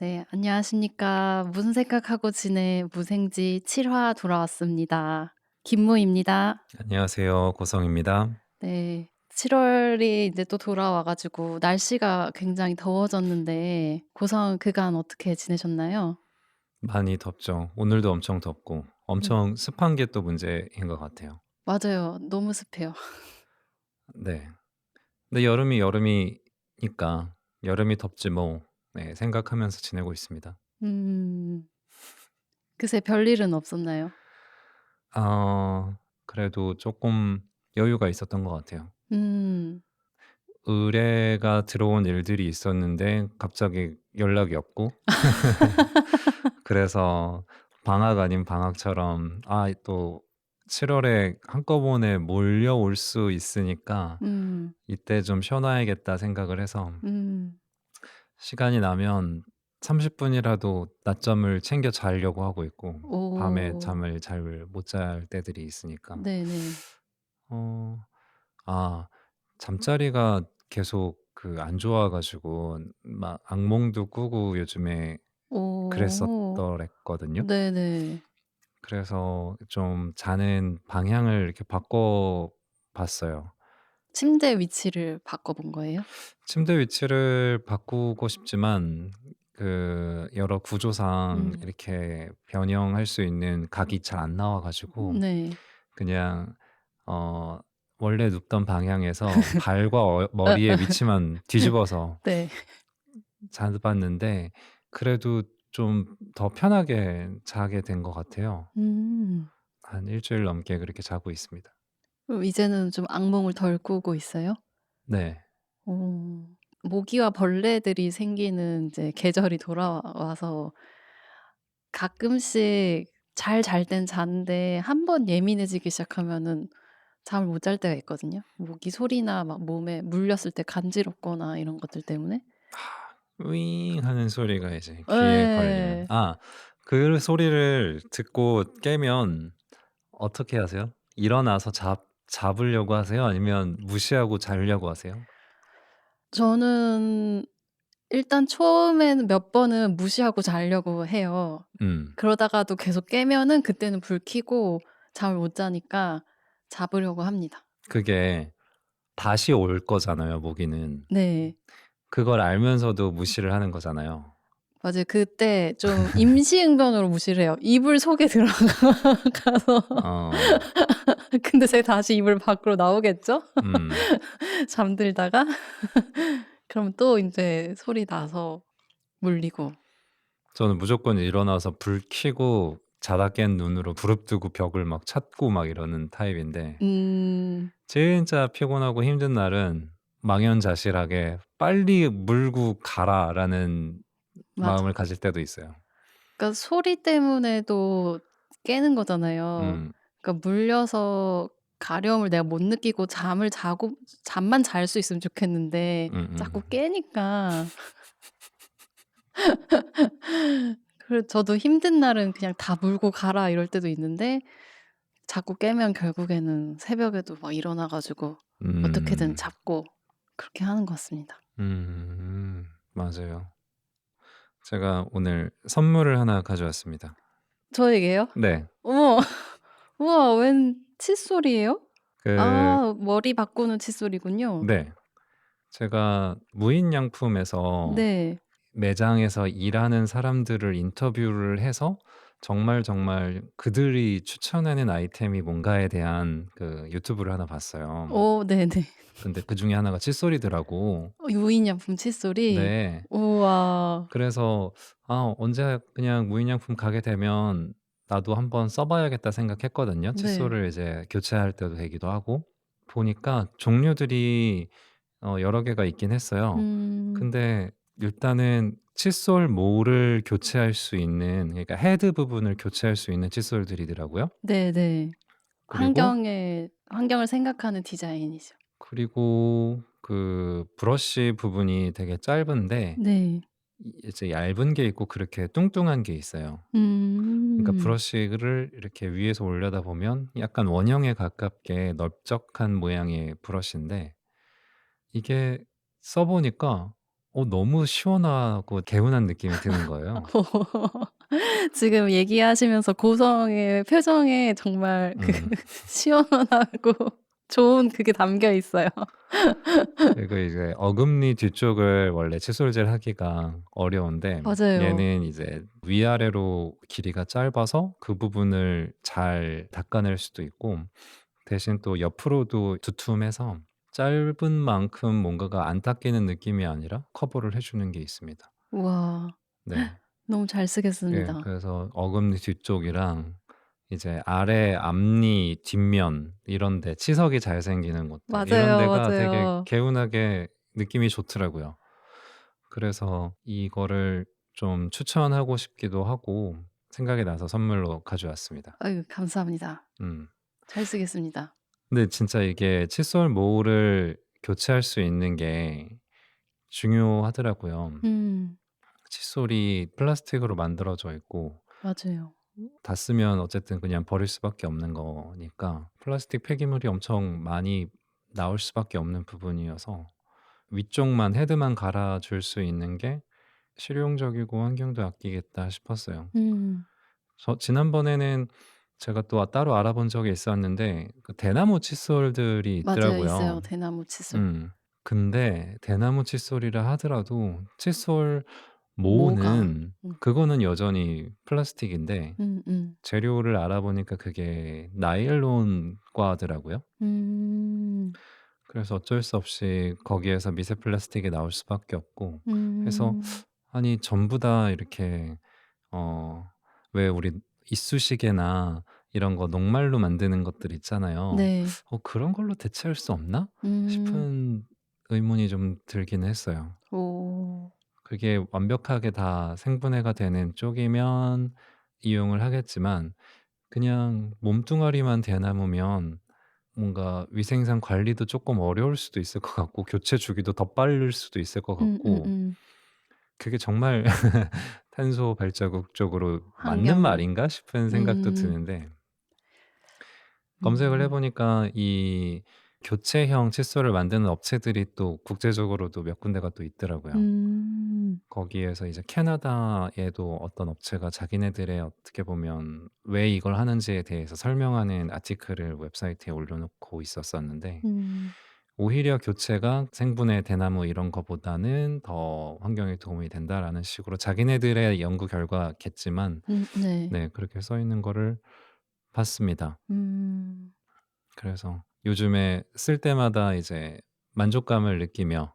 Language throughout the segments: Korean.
네, 안녕하십니까. 무슨 생각하고 지내 무생지 7화 돌아왔습니다. 김무입니다. 안녕하세요. 고성입니다. 네. 7월이 이제 또 돌아와 가지고 날씨가 굉장히 더워졌는데 고성 그간 어떻게 지내셨나요? 많이 덥죠. 오늘도 엄청 덥고 음. 엄청 습한 게 또 문제인 것 같아요. 맞아요. 너무 습해요. 네. 근데 여름이 여름이니까 '여름이 덥지 뭐.' 네 생각하면서 지내고 있습니다. 음. 그새 별일은 없었나요? 아 그래도 쪼끔 여유가 있었던 것 같아요. 음. 의뢰가 들어온 일들이 있었는데 갑자기 연락이 없고 그래서 방학 아닌 방학처럼 또 7 월에 한꺼번에 몰려올 수 있으니까 음. '이때 좀 쉬어 놔야겠다.' 생각을 해서 음. 시간이 나면 30 분이라도 낮잠을 챙겨 자려고 하고 있고 밤에 오. 잠을 잘 못 잘 때들이 있으니까. 네네. 어 아 잠자리가 계속 안 좋아 가지고 막 악몽도 꾸고 요즘에 오. 그랬었더랬거든요. 네네. 그래서 좀 자는 방향을 이렇게 바꿔 봤어요. 침대 위치를 바꿔 본 거예요? 침대 위치를 바꾸고 싶지만 여러 구조상 음. 이렇게 변형할 수 있는 각이 잘 안 나와 가지고 네. 그냥 어 원래 눕던 방향에서 발과 어어 머리의 위치만 뒤집어서 네. 자 봤는데 그래도 좀 더 편하게 자게 된 것 같아요. 음. 한 일 주일 넘게 그렇게 자고 있습니다. 그럼 이제는 좀 악몽을 덜 꾸고 있어요? 네. 어. 모기와 벌레들이 생기는 이제 계절이 돌아와서 가끔씩 잘 땐 자는데 한 번 예민해지기 시작하면은 잠을 못 잘 때가 있거든요. 모기 소리나 막 몸에 물렸을 때 간지럽거나 이런 것들 때문에. 윙 하는 소리가 이제 귀에 걸리면 예. 그 소리를 듣고 깨면 어떻게 하세요? 일어나서 잡으려고 하세요? 아니면 무시하고 자려고 하세요? 저는 일단 처음에는 몇 번은 무시하고 자려고 해요. 음. 그러다가도 계속 깨면은 그때는 불 켜고 잠을 못 자니까 잡으려고 합니다. 그게 다시 올 거잖아요, 모기는. 네. 그걸 알면서도 무시를 하는 거잖아요. 맞아요. 그때 좀 임시응변으로 무시를 해요. 이불 속에 들어가서 어. 근데 제가 다시 이불 밖으로 나오겠죠? 음. 잠들다가 그럼 또 인제 소리 나서 물리고. 저는 무조건 일어나서 불 켜고 자다 깬 눈으로 부릅뜨고 벽을 막 찾고 막 이러는 타입인데 음. 진짜 피곤하고 힘든 날은 망연자실하게 '빨리 물고 가라.'라는 마음을 맞아. 가질 때도 있어요. 그러니까 소리 때문에도 깨는 거잖아요. 음. 그러니까 물려서 가려움을 내가 못 느끼고 잠만 잘 수 있으면 좋겠는데 자꾸 음음. 깨니까 그래서 저도 힘든 날은 그냥 "다 물고 가라." 이럴 때도 있는데 자꾸 깨면 결국에는 새벽에도 막 일어나 가지고 어떻게든 음. 잡고 그렇게 하는 것 같습니다. 맞아요. 제가 오늘 선물을 하나 가져왔습니다. 저에게요? 네. 어머. 우와 웬 칫솔이에요? 그 아 머리 바꾸는 칫솔이군요. 네. 제가 무인양품에서 네. 매장에서 일하는 사람들을 인터뷰를 해서 정말 그들이 추천하는 아이템이 뭔가에 대한 유튜브를 하나 봤어요. 네네. 근데 그중에 하나가 칫솔이더라고. 유인약품 칫솔이? 네. 우와. 그래서 언제 그냥 무인양품 가게 되면 나도 한번 써 봐야겠다 생각했거든요. 네. 칫솔을 이제 교체할 때도 되기도 하고. 보니까 종류들이 여러 개가 있긴 했어요. 음. 근데 일단은 칫솔모를 교체할 수 있는, 그러니까 헤드 부분을 교체할 수 있는 칫솔들이더라고요. 네네. 그리고 환경을 생각하는 디자인이죠. 브러쉬 부분이 되게 짧은데 네. 이제 얇은 게 있고 그렇게 뚱뚱한 게 있어요. 그러니까 음. 브러쉬를 이렇게 위에서 올려다 보면 약간 원형에 가깝게 넓적한 모양의 브러쉬인데 이게 써 보니까 너무 시원하고 개운한 느낌이 드는 거예요. 지금 얘기하시면서 고성의 표정에 정말 그 음. 시원하고 좋은 그게 담겨 있어요. 그리고 이제 어금니 뒤쪽을 원래 칫솔질 하기가 어려운데 맞아요. 얘는 이제 위아래로 길이가 짧아서 그 부분을 잘 닦아낼 수도 있고 대신 또 옆으로도 두툼해서 짧은 만큼 뭔가가 안 닦이는 느낌이 아니라 커버를 해 주는 게 있습니다. 우와. 네. 너무 잘 예. 쓰겠습니다. 그래서 어금니 뒤쪽이랑 이제 아래 앞니 뒷면 이런 데 치석이 잘 생기는 곳들 이런 맞아요, 데가 되게 맞아요. 개운하게 느낌이 좋더라고요. 그래서 이거를 좀 추천하고 싶기도 하고 생각이 나서 선물로 가져왔습니다. 아유 감사합니다. 음. 잘 쓰겠습니다. 근데 진짜 이게 칫솔 모를 교체할 수 있는 게 중요하더라고요. 음 칫솔이 플라스틱으로 만들어져 있고 맞아요. 다 쓰면 어쨌든 그냥 버릴 수밖에 없는 거니까 플라스틱 폐기물이 엄청 많이 나올 수밖에 없는 부분이어서 위쪽만 헤드만 갈아 줄 수 있는 게 실용적이고 환경도 아끼겠다 싶었어요. 음 저 지난번에는 제가 또 따로 알아본 적이 있었는데 그 대나무 칫솔들이 맞아요. 있더라고요. 있어요. 대나무 칫솔. 음. 근데 대나무 칫솔이라 하더라도 칫솔 모가. 모는 그거는 여전히 플라스틱인데 음음. 재료를 알아보니까 그게 나일론과더라고요. 음. 그래서 어쩔 수 없이 거기에서 미세 플라스틱이 나올 수밖에 없고 해서 음. 아니 전부 다 이렇게 어 왜 우리 이쑤시개나 이런 거 녹말로 만드는 것들 있잖아요. 네. '그런 걸로 대체할 수 없나?' 음. 싶은 의문이 좀 들기는 했어요. 오. 그게 완벽하게 다 생분해가 되는 쪽이면 이용을 하겠지만 그냥 몸뚱아리만 대나무면 뭔가 위생상 관리도 쪼끔 어려울 수도 있을 것 같고 교체 주기도 더 빠를 수도 있을 것 같고 음음음. 그게 정말 '탄소 발자국 쪽으로 맞는 환경. 말인가?' 싶은 생각도 음. 드는데 검색을 해 음. 보니까 이 교체형 칫솔을 만드는 업체들이 또 국제적으로도 몇 군데가 또 있더라고요. 음. 거기에서 이제 캐나다에도 어떤 업체가 자기네들의 어떻게 보면 왜 이걸 하는지에 대해서 설명하는 아티클을 웹사이트에 올려놓고 있었었는데 음. 오히려 교체가 생분해 대나무 이런 거보다는 더 환경에 도움이 된다라는 식으로 자기네들의 연구 결과겠지만 네. 네 그렇게 써 있는 거를 봤습니다. 음. 그래서 요즘에 쓸 때마다 이제 만족감을 느끼며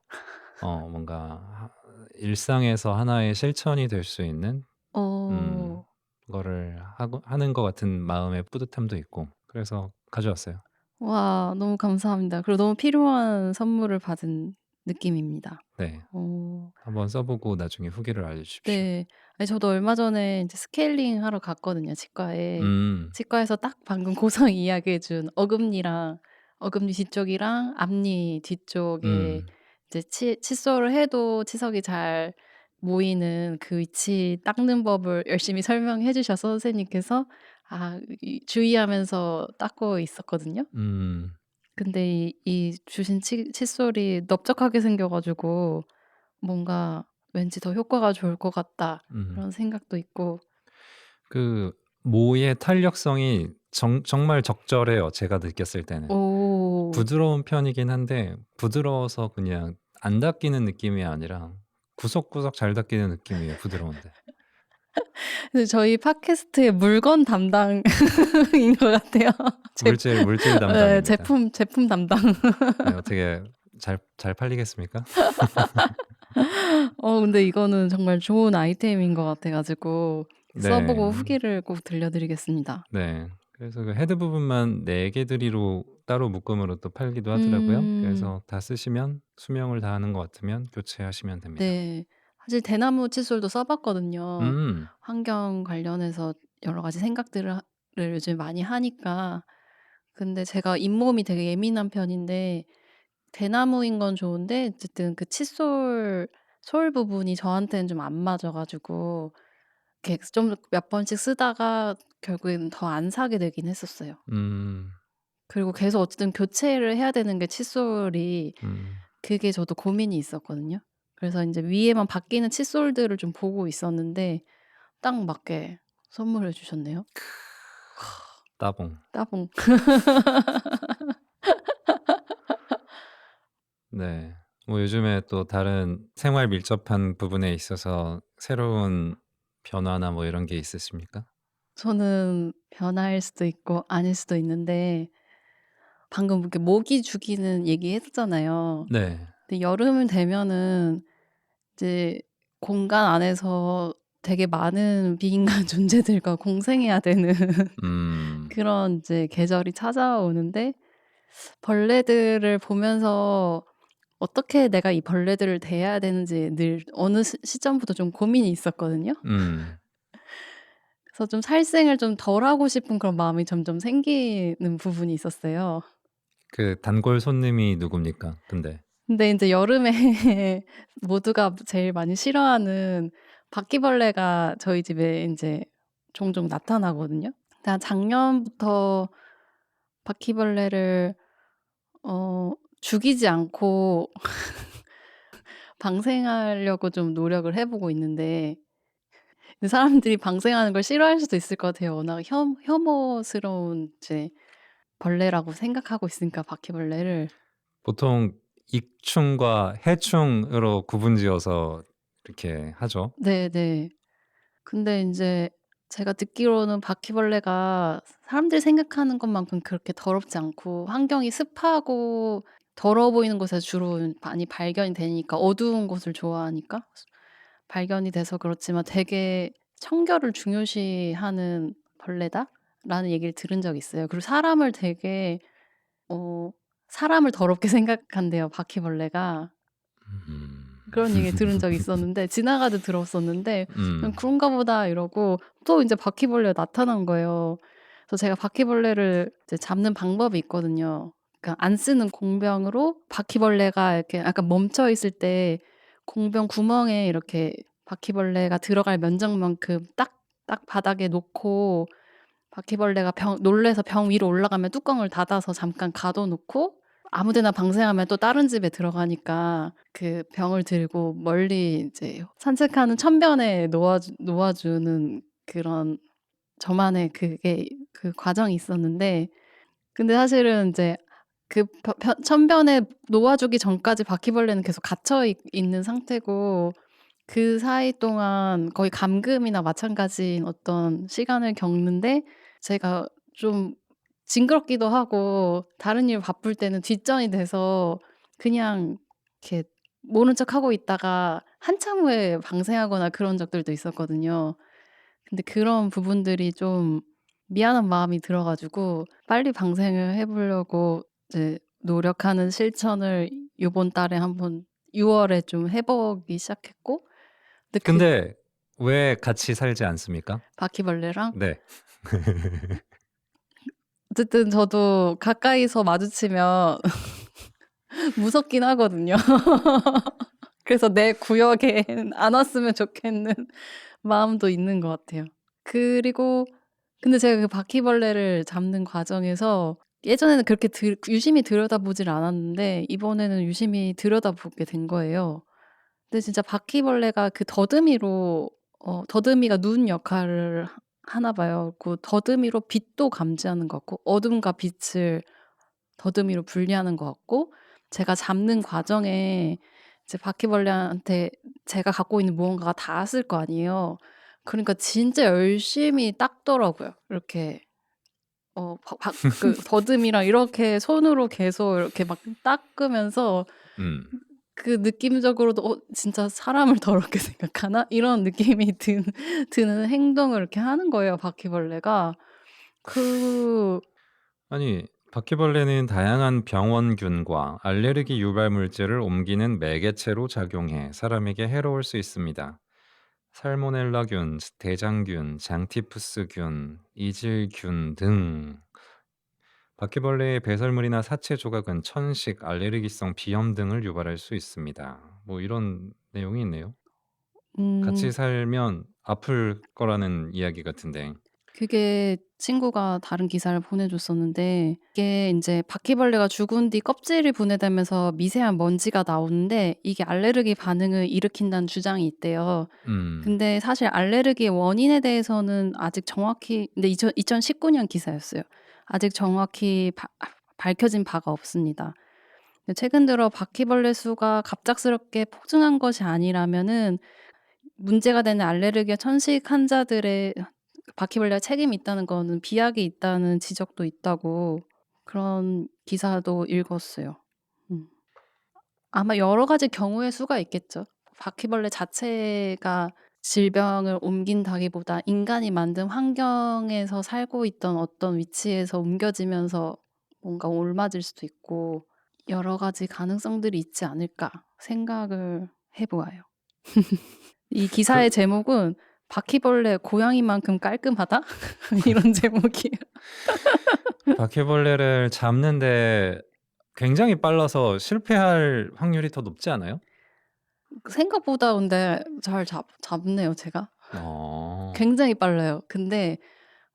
뭔가 일상에서 하나의 실천이 될 수 있는 음 어. 거를 하고 하는 것 같은 마음의 뿌듯함도 있고 그래서 가져왔어요. 와 너무 감사합니다. 그리고 너무 필요한 선물을 받은 느낌입니다. 네. 어. 한번 써 보고 나중에 후기를 알려주십시오. 네. 아니 저도 얼마 전에 인제 스케일링 하러 갔거든요, 치과에. 음. 치과에서 딱 방금 고성이 이야기해 준 어금니랑 어금니 뒤쪽이랑 앞니 뒤쪽에 음. 이제 칫솔을 해도 치석이 잘 모이는 그 위치 닦는 법을 열심히 설명해 주셔서 선생님께서 이 주의하면서 닦고 있었거든요. 음. 근데 이 주신 칫솔이 넓적하게 생겨 가지고 뭔가 '왠지 더 효과가 좋을 것 같다.' 음. 그런 생각도 있고. 그 모의 탄력성이 정말 적절해요, 제가 느꼈을 때는. 오. 부드러운 편이긴 한데 부드러워서 그냥 안 닦이는 느낌이 아니라 구석구석 잘 닦이는 느낌이에요, 부드러운데. 근데 저희 팟캐스트의 물건 담당인 것 같아요. 물질 예 담당입니다. 제품 담당. 네 어떻게 잘 팔리겠습니까? 근데 이거는 정말 좋은 아이템인 것 같아 가지고 써 네. 보고 후기를 꼭 들려드리겠습니다. 네. 그래서 그 헤드 부분만 4 개들이로 따로 묶음으로 또 팔기도 하더라고요. 음. 그래서 다 쓰시면 수명을 다하는 것 같으면 교체하시면 됩니다. 네. 사실 대나무 칫솔도 써 봤거든요. 음. 환경 관련해서 여러 가지 생각들을 요즘 많이 하니까. 근데 제가 잇몸이 되게 예민한 편인데 대나무인 건 좋은데 어쨌든 그 칫솔 솔 부분이 저한테는 좀 안 맞아 가지고 이렇게 좀 몇 번씩 쓰다가 결국에는 더 안 사게 되긴 했었어요. 음. 그리고 계속 어쨌든 교체를 해야 되는 게 칫솔이 음. 그게 저도 고민이 있었거든요. 그래서 인제 위에만 바뀌는 칫솔들을 좀 보고 있었는데 딱 맞게 선물해 주셨네요. 따봉. 따봉. 네. 뭐 요즘에 또 다른 생활 밀접한 부분에 있어서 새로운 변화나 뭐 이런 게 있으십니까? 저는 변화일 수도 있고 아닐 수도 있는데 방금 이렇게 모기 죽이는 얘기했잖아요. 네. 근데 여름이 되면은 이제 공간 안에서 되게 많은 비인간 존재들과 공생해야 되는 음. 그런 이제 계절이 찾아오는데 벌레들을 보면서 어떻게 내가 이 벌레들을 대해야 되는지 늘 어느 시점부터 좀 고민이 있었거든요. 음. 그래서 좀 살생을 좀 덜 하고 싶은 그런 마음이 점점 생기는 부분이 있었어요. 그 단골 손님이 누굽니까 근데? 근데 인제 여름에 모두가 제일 많이 싫어하는 바퀴벌레가 저희 집에 인제 종종 나타나거든요. 근데 한 작년부터 바퀴벌레를 어 죽이지 않고 방생하려고 좀 노력을 해 보고 있는데 근데 사람들이 방생하는 걸 싫어할 수도 있을 것 같아요. 워낙 혐오스러운 이제 벌레라고 생각하고 있으니까 바퀴벌레를. 보통 익충과 해충으로 구분지어서 이렇게 하죠. 네네. 근데 인제 제가 듣기로는 바퀴벌레가 사람들이 생각하는 것만큼 그렇게 더럽지 않고 환경이 습하고 더러워 보이는 곳에서 주로 많이 발견이 되니까 어두운 곳을 좋아하니까 발견이 돼서 그렇지만 되게 청결을 중요시하는 벌레다라는 얘기를 들은 적이 있어요. 그리고 사람을 되게 어 사람을 더럽게 생각한대요, 바퀴벌레가. 음. 그런 얘기 들은 적이 있었는데 지나가듯 들었었는데 '그냥 음. 그런가 보다.' 이러고 또 인제 바퀴벌레가 나타난 거예요. 그래서 제가 바퀴벌레를 이제 잡는 방법이 있거든요. 그러니까 안 쓰는 공병으로 바퀴벌레가 이렇게 약간 멈춰 있을 때 공병 구멍에 이렇게 바퀴벌레가 들어갈 면적만큼 딱 바닥에 놓고 바퀴벌레가 놀라서 병 위로 올라가면 뚜껑을 닫아서 잠깐 가둬 놓고 아무 데나 방생하면 또 다른 집에 들어가니까 그 병을 들고 멀리 이제 산책하는 천변에 놓아 주는 그런 저만의 그게 그 과정이 있었는데 근데 사실은 인제 그 천변에 놓아 주기 전까지 바퀴벌레는 계속 갇혀 있는 상태고 그 사이 동안 거의 감금이나 마찬가지인 어떤 시간을 겪는데 제가 좀 징그럽기도 하고 다른 일 바쁠 때는 뒷전이 돼서 그냥 이렇게 모른 척하고 있다가 한참 후에 방생하거나 그런 적들도 있었거든요. 근데 그런 부분들이 좀 미안한 마음이 들어 가지고 빨리 방생을 해 보려고 이제 노력하는 실천을 요번 달에 한번 6 월에 좀 해 보기 시작했고 근데 그 근데 왜 같이 살지 않습니까? 바퀴벌레랑 네. 어쨌든 저도 가까이서 마주치면 무섭긴 하거든요. 그래서 내 구역엔 안 왔으면 좋겠는 마음도 있는 것 같아요. 그리고 근데 제가 그 바퀴벌레를 잡는 과정에서 예전에는 그렇게 유심히 들여다보질 않았는데 이번에는 유심히 들여다보게 된 거예요. 근데 진짜 바퀴벌레가 그 더듬이로 더듬이가 눈 역할을 하나 봐요. 그 더듬이로 빛도 감지하는 것 같고 어둠과 빛을 더듬이로 분리하는 것 같고 제가 잡는 과정에 이제 바퀴벌레한테 제가 갖고 있는 무언가가 닿았을 거 아니에요. 그러니까 진짜 열심히 닦더라고요. 이렇게 그 더듬이랑 이렇게 손으로 계속 이렇게 막 닦으면서 음. 그 느낌적으로도 '진짜 사람을 더럽게 생각하나?' 이런 느낌이 드는 행동을 이렇게 하는 거예요 바퀴벌레가. 그 아니 바퀴벌레는 다양한 병원균과 알레르기 유발 물질을 옮기는 매개체로 작용해 사람에게 해로울 수 있습니다. 살모넬라균, 대장균, 장티푸스균, 이질균 등 바퀴벌레의 배설물이나 사체 조각은 천식, 알레르기성 비염 등을 유발할 수 있습니다. 뭐 이런 내용이 있네요. 같이 음 살면 아플 거라는 이야기 같은데. 그게 친구가 다른 기사를 보내줬었는데 이게 인제 바퀴벌레가 죽은 뒤 껍질이 분해되면서 미세한 먼지가 나오는데 이게 알레르기 반응을 일으킨다는 주장이 있대요. 음. 근데 사실 알레르기의 원인에 대해서는 아직 정확히 근데 2019년 기사였어요. 아직 정확히 밝혀진 바가 없습니다. 근데 최근 들어 바퀴벌레 수가 갑작스럽게 폭증한 것이 아니라면은 문제가 되는 알레르기와 천식 환자들의 바퀴벌레가 책임이 있다는 거는 비약이 있다는 지적도 있다고 그런 기사도 읽었어요. 음. 아마 여러 가지 경우의 수가 있겠죠. 바퀴벌레 자체가 질병을 옮긴다기보다 인간이 만든 환경에서 살고 있던 어떤 위치에서 옮겨지면서 뭔가 옮아질 수도 있고 여러 가지 가능성들이 있지 않을까 생각을 해 보아요. 이 기사의 그 제목은 "바퀴벌레 고양이만큼 깔끔하다?" 이런 제목이에요. 바퀴벌레를 잡는데 굉장히 빨라서 실패할 확률이 더 높지 않아요? 생각보다 근데 잘 잡네요 제가. 어. 굉장히 빨라요. 근데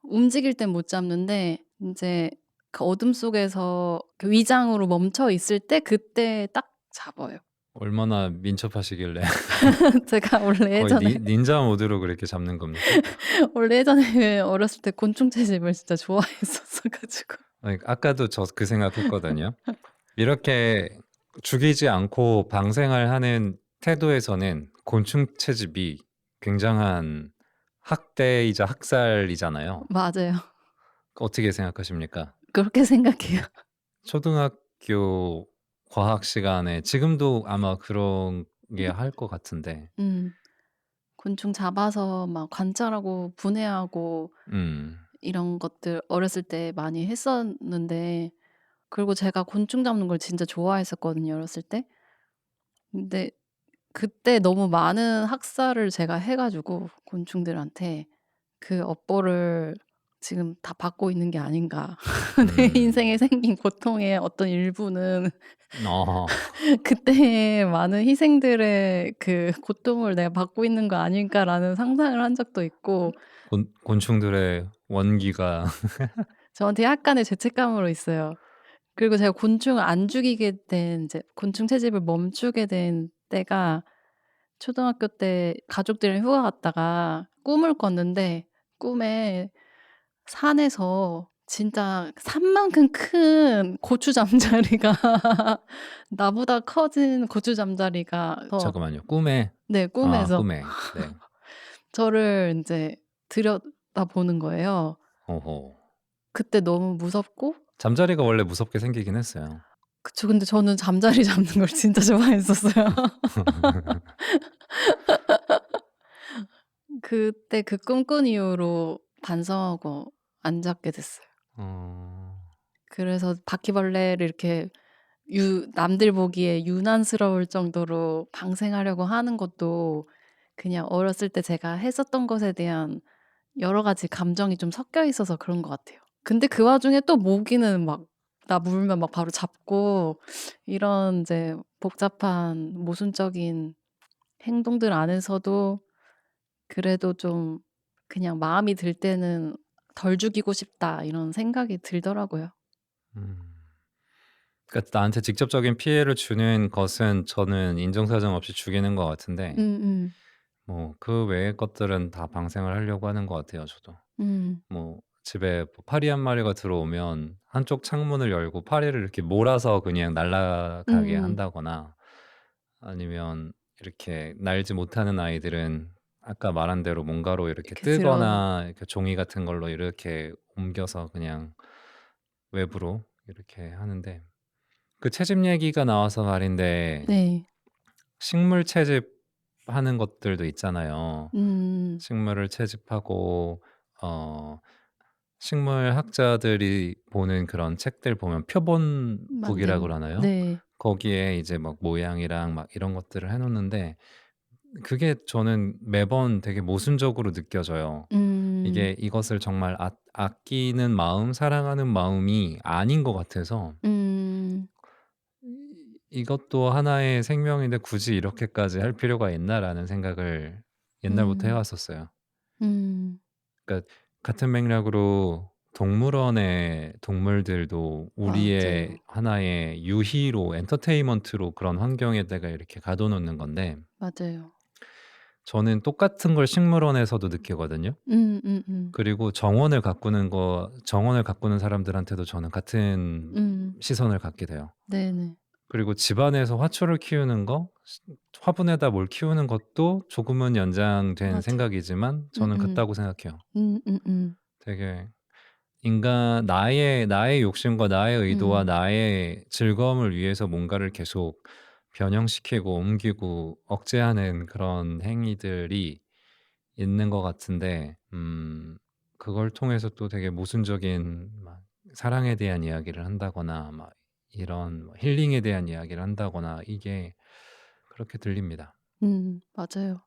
움직일 땐 못 잡는데 인제 그 어둠 속에서 그 위장으로 멈춰 있을 때 그때 딱 잡아요. 얼마나 민첩하시길래 제가 원래 거의 예전에 닌자 모드로 그렇게 잡는 겁니까? 원래 예전에 어렸을 때 곤충 채집을 진짜 좋아했었어 가지고. 아니 아까도 저 그 생각했거든요. 이렇게 죽이지 않고 방생을 하는 태도에서는 곤충 채집이 굉장한 학대이자 학살이잖아요. 맞아요. 어떻게 생각하십니까? 그렇게 생각해요. 초등학교 과학 시간에 지금도 아마 그런 게 할 것 같은데. 음. 곤충 잡아서 막 관찰하고 분해하고 음. 이런 것들 어렸을 때 많이 했었는데 그리고 제가 곤충 잡는 걸 진짜 좋아했었거든요, 어렸을 때. 근데 그때 너무 많은 학살을 제가 해 가지고 곤충들한테 그 업보를 지금 다 받고 있는 게 아닌가. 내 음. 인생에 생긴 고통의 어떤 일부는 어. 그때의 많은 희생들의 그 고통을 내가 받고 있는 거 아닐까라는 상상을 한 적도 있고 곤충들의 원기가 저한테 약간의 죄책감으로 있어요. 그리고 제가 곤충을 안 죽이게 된 이제 곤충 채집을 멈추게 된 때가 초등학교 때 가족들이랑 휴가 갔다가 꿈을 꿨는데 꿈에 산에서 진짜 산만큼 큰 고추 잠자리가 나보다 커진 고추 잠자리가 잠깐만요. 꿈에 네 아 꿈에서 꿈에. 네. 저를 인제 들여다보는 거예요. 오호. 그때 너무 무섭고 잠자리가 원래 무섭게 생기긴 했어요. 그쵸. 근데 저는 잠자리 잡는 걸 진짜 좋아했었어요. 그때 그 꿈 꾼 이후로 반성하고 안 잡게 됐어요. 어. 그래서 바퀴벌레를 이렇게 남들 보기에 유난스러울 정도로 방생하려고 하는 것도 그냥 어렸을 때 제가 했었던 것에 대한 여러 가지 감정이 좀 섞여 있어서 그런 것 같아요. 근데 그 와중에 또 모기는 막 나 물면 막 바로 잡고 이런 인제 복잡한 모순적인 행동들 안에서도 그래도 좀 그냥 마음이 들 때는 '덜 죽이고 싶다.' 이런 생각이 들더라고요. 음. 그러니까 나한테 직접적인 피해를 주는 것은 저는 인정사정 없이 죽이는 것 같은데 음음. 뭐 그 외의 것들은 다 방생을 하려고 하는 것 같아요 저도. 음. 뭐 집에 뭐 파리 한 마리가 들어오면 한쪽 창문을 열고 파리를 이렇게 몰아서 그냥 날아가게 음음. 한다거나 아니면 이렇게 날지 못하는 아이들은 아까 말한 대로 뭔가로 이렇게 이렇게 들어서 뜨거나 이렇게 종이 같은 걸로 이렇게 옮겨서 그냥 외부로 이렇게 하는데 그 채집 얘기가 나와서 말인데 네. 식물 채집하는 것들도 있잖아요. 음. 식물을 채집하고 어 식물학자들이 보는 그런 책들 보면 표본북이라고 만들고 그러나요? 네. 거기에 이제 막 모양이랑 막 이런 것들을 해 놓는데 그게 저는 매번 되게 모순적으로 느껴져요. 음. 이게 이것을 정말 아끼는 마음, 사랑하는 마음이 아닌 것 같아서 음. '이것도 하나의 생명인데 굳이 이렇게까지 할 필요가 있나?'라는 생각을 옛날부터 해 음. 왔었어요. 음. 그러니까 같은 맥락으로 동물원의 동물들도 우리의 맞아요. 하나의 유희로 엔터테인먼트로 그런 환경에다가 이렇게 가둬 놓는 건데 맞아요. 저는 똑같은 걸 식물원에서도 느끼거든요. 음음음. 그리고 정원을 가꾸는 사람들한테도 저는 같은 음. 시선을 갖게 돼요. 네네. 그리고 집안에서 화초를 키우는 거 화분에다 뭘 키우는 것도 조금은 연장된 맞아요. 생각이지만 저는 음음. 같다고 생각해요. 음음음. 되게 인간 나의 욕심과 나의 의도와 음. 나의 즐거움을 위해서 뭔가를 계속 변형시키고 옮기고 억제하는 그런 행위들이 있는 것 같은데 그걸 통해서 또 되게 모순적인 막 사랑에 대한 이야기를 한다거나 막 이런 뭐 힐링에 대한 이야기를 한다거나 이게 그렇게 들립니다. 맞아요.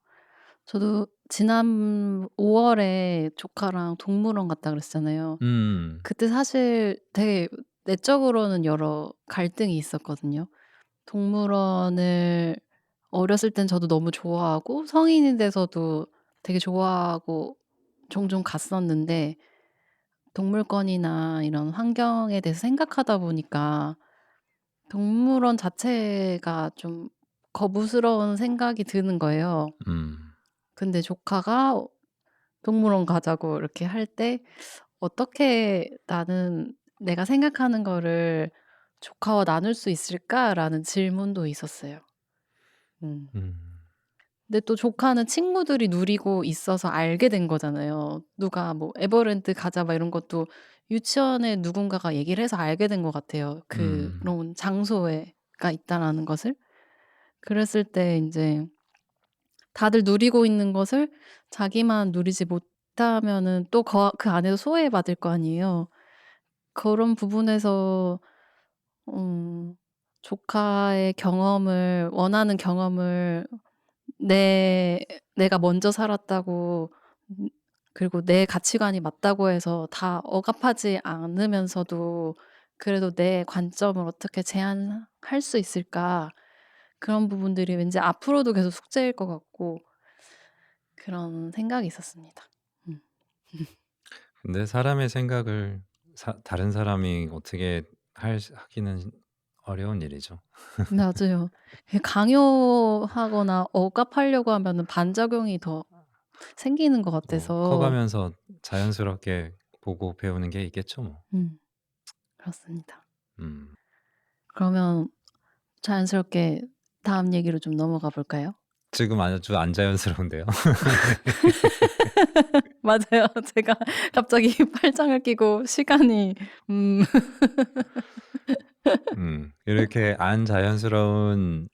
저도 지난 5 월에 조카랑 동물원 갔다 그랬잖아요. 음. 그때 사실 되게 내적으로는 여러 갈등이 있었거든요. 동물원을 어렸을 땐 저도 너무 좋아하고 성인이 돼서도 되게 좋아하고 종종 갔었는데 동물권이나 이런 환경에 대해서 생각하다 보니까 동물원 자체가 좀 거부스러운 생각이 드는 거예요. 음. 근데 조카가 동물원 가자고 이렇게 할 때 '어떻게 나는 내가 생각하는 거를 조카와 나눌 수 있을까?'라는 질문도 있었어요. 음. 음. 근데 또 조카는 친구들이 누리고 있어서 알게 된 거잖아요. 누가 뭐 "에버랜드 가자." 막 이런 것도 유치원에 누군가가 얘기를 해서 알게 된 것 같아요, 음. 그런 장소에 가 있다라는 것을. 그랬을 때 인제 다들 누리고 있는 것을 자기만 누리지 못하면은 또 그 안에서 소외받을 거 아니에요. 그런 부분에서 음 조카의 경험을 원하는 경험을 내가 먼저 살았다고 음 그리고 내 가치관이 맞다고 해서 다 억압하지 않으면서도 그래도 '내 관점을 어떻게 제한할 수 있을까?' 그런 부분들이 왠지 앞으로도 계속 숙제일 것 같고 그런 생각이 있었습니다. 음. 근데 사람의 생각을 다른 사람이 어떻게 하기는 어려운 일이죠. 맞아요. 강요하거나 억압하려고 하면은 반작용이 더 생기는 것 뭐 같아서 커가면서 자연스럽게 보고 배우는 게 있겠죠 뭐. 음 그렇습니다. 음. 그러면 자연스럽게 다음 얘기로 좀 넘어가 볼까요? 지금 아주 안 자연스러운데요. 맞아요. 제가 갑자기 팔짱을 끼고 시간이 음 이렇게 안 자연스러운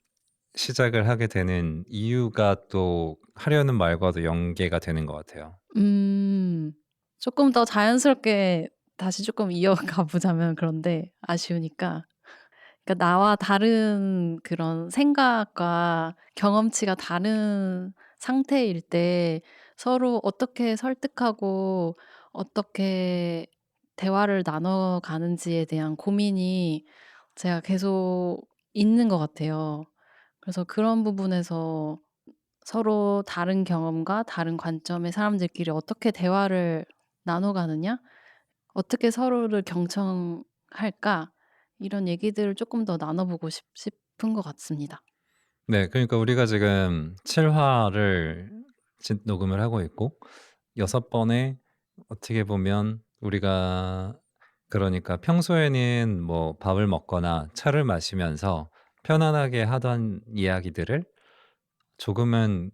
시작을 하게 되는 이유가 또 하려는 말과도 연계가 되는 것 같아요. 음 쪼끔 더 자연스럽게 다시 쪼끔 이어가 보자면 그런데 아쉬우니까 그러니까 나와 다른 그런 생각과 경험치가 다른 상태일 때 서로 어떻게 설득하고 어떻게 대화를 나눠 가는지에 대한 고민이 제가 계속 있는 것 같아요. 그래서 그런 부분에서 서로 다른 경험과 다른 관점의 사람들끼리 어떻게 대화를 나눠 가느냐? 어떻게 서로를 경청할까? 이런 얘기들을 쪼끔 더 나눠 보고 싶은 것 같습니다. 네. 그러니까 우리가 지금 7 화를 녹음을 하고 있고 6 번의 어떻게 보면 우리가 그러니까 평소에는 뭐 밥을 먹거나 차를 마시면서 편안하게 하던 이야기들을 조금은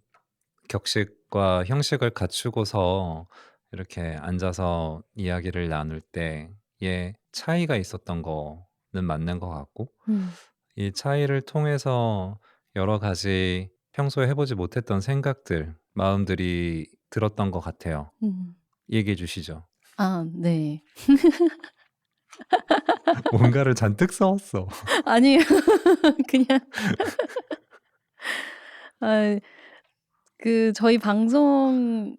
격식과 형식을 갖추고서 이렇게 앉아서 이야기를 나눌 때의 차이가 있었던 거는 맞는 것 같고 음. 이 차이를 통해서 여러 가지 평소에 해 보지 못했던 생각들, 마음들이 들었던 것 같아요. 음. 얘기해 주시죠. 아 네. 뭔가를 잔뜩 써왔어. 아니에요. 그냥 아 저희 방송을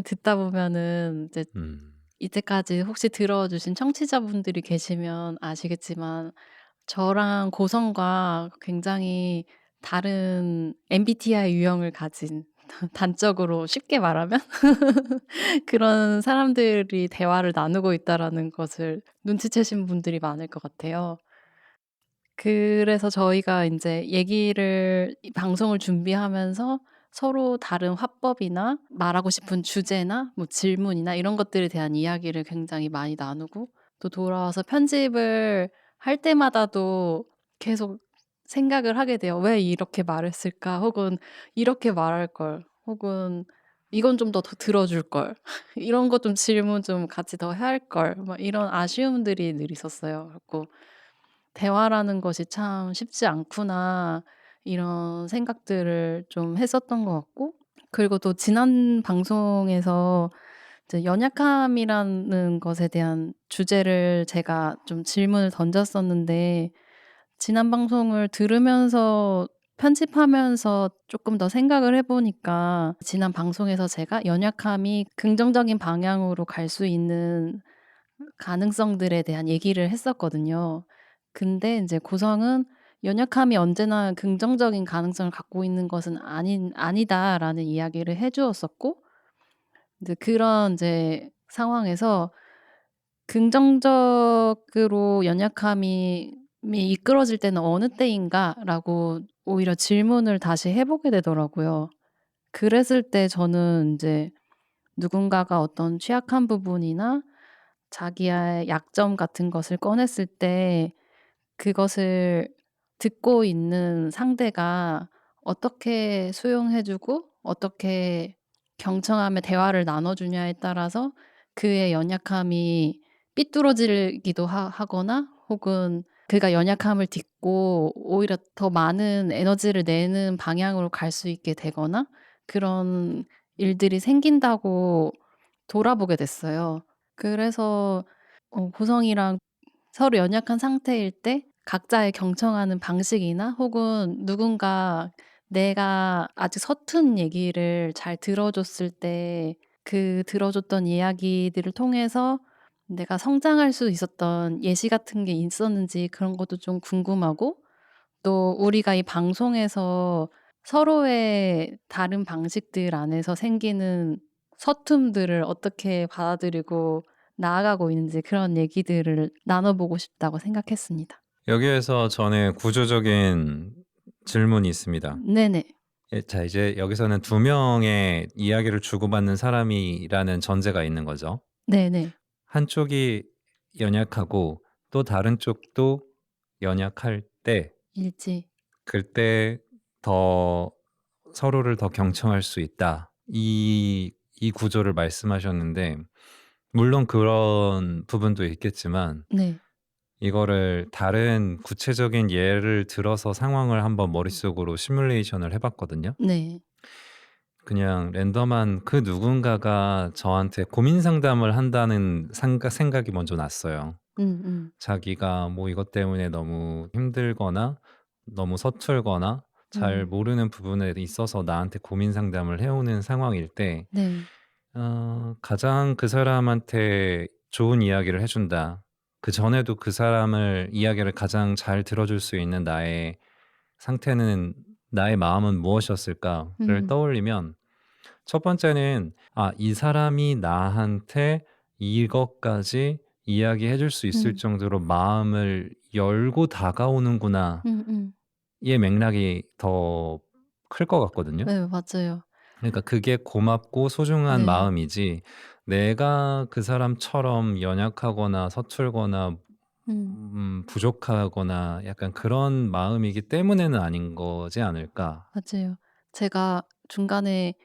듣다 보면은 이제 음. 이때까지 혹시 들어 주신 청취자분들이 계시면 아시겠지만 저랑 고성과 굉장히 다른 MBTI 유형을 가진 단적으로 쉽게 말하면 그런 사람들이 대화를 나누고 있다라는 것을 눈치채신 분들이 많을 것 같아요. 그래서 저희가 인제 얘기를 이 방송을 준비하면서 서로 다른 화법이나 말하고 싶은 주제나 뭐 질문이나 이런 것들에 대한 이야기를 굉장히 많이 나누고, 또 돌아와서 편집을 할 때마다도 계속 생각을 하게 돼요. '왜 이렇게 말했을까?' 혹은 '이렇게 말할 걸.' 혹은 '이건 좀 더 들어 줄 걸.' '이런 것 좀 질문 좀 같이 더 할 걸.' 막 이런 아쉬움들이 늘 있었어요. 그래 갖고 '대화라는 것이 참 쉽지 않구나.' 이런 생각들을 좀 했었던 것 같고, 그리고 또 지난 방송에서 이제 연약함이라는 것에 대한 주제를 제가 좀 질문을 던졌었는데, 지난 방송을 들으면서 편집하면서 쪼끔 더 생각을 해 보니까 지난 방송에서 제가 연약함이 긍정적인 방향으로 갈 수 있는 가능성들에 대한 얘기를 했었거든요. 근데 인제 고성은 "연약함이 언제나 긍정적인 가능성을 갖고 있는 것은 아니다."라는 이야기를 해 주었었고, 인제 그런 인제 상황에서 "긍정적으로 연약함이 이끌어질 때는 어느 때인가?"라고 오히려 질문을 다시 해 보게 되더라고요. 그랬을 때 저는 인제 누군가가 어떤 취약한 부분이나 자기의 약점 같은 것을 꺼냈을 때 그것을 듣고 있는 상대가 어떻게 수용해 주고 어떻게 경청하며 대화를 나눠 주냐에 따라서 그의 연약함이 삐뚤어지기도 하거나, 혹은 그가 연약함을 딛고 오히려 더 많은 에너지를 내는 방향으로 갈 수 있게 되거나, 그런 일들이 생긴다고 돌아보게 됐어요. 그래서 고성이랑 서로 연약한 상태일 때 각자의 경청하는 방식이나, 혹은 누군가 내가 아직 서툰 얘기를 잘 들어 줬을 때 그 들어 줬던 이야기들을 통해서 내가 성장할 수 있었던 예시 같은 게 있었는지, 그런 것도 좀 궁금하고, 또 우리가 이 방송에서 서로의 다른 방식들 안에서 생기는 서툼들을 어떻게 받아들이고 나아가고 있는지, 그런 얘기들을 나눠 보고 싶다고 생각했습니다. 여기에서 저는 구조적인 질문이 있습니다. 네네. 예, 자 이제 여기서는 두 명의 이야기를 주고받는 사람이라는 전제가 있는 거죠. 네네. 한쪽이 연약하고 또 다른 쪽도 연약할 때, 일지. 그때 더 서로를 더 경청할 수 있다. 이 구조를 말씀하셨는데, 물론 그런 부분도 있겠지만 네. 이거를 다른 구체적인 예를 들어서 상황을 한번 머릿속으로 시뮬레이션을 해 봤거든요. 네. 그냥 랜덤한 그 누군가가 저한테 고민 상담을 한다는 생각이 먼저 났어요. 음음. 자기가 뭐 이것 때문에 너무 힘들거나 너무 서툴거나 잘 음. 모르는 부분에 있어서 나한테 고민 상담을 해 오는 상황일 때 네. 가장 그 사람한테 좋은 이야기를 해 준다. 그전에도 그 사람을 이야기를 가장 잘 들어 줄 수 있는 나의 상태는, 나의 마음은 무엇이었을까를 음. 떠올리면, 첫 번째는 '아 이 사람이 나한테 이것까지 이야기해 줄 수 있을 음. 정도로 마음을 열고 다가오는구나.'의 음음. 맥락이 더 클 것 같거든요. 네, 맞아요. 그러니까 그게 고맙고 소중한 네. 마음이지, 내가 그 사람처럼 연약하거나 서툴거나 음. 부족하거나 약간 그런 마음이기 때문에는 아닌 거지 않을까. 맞아요. 제가 중간에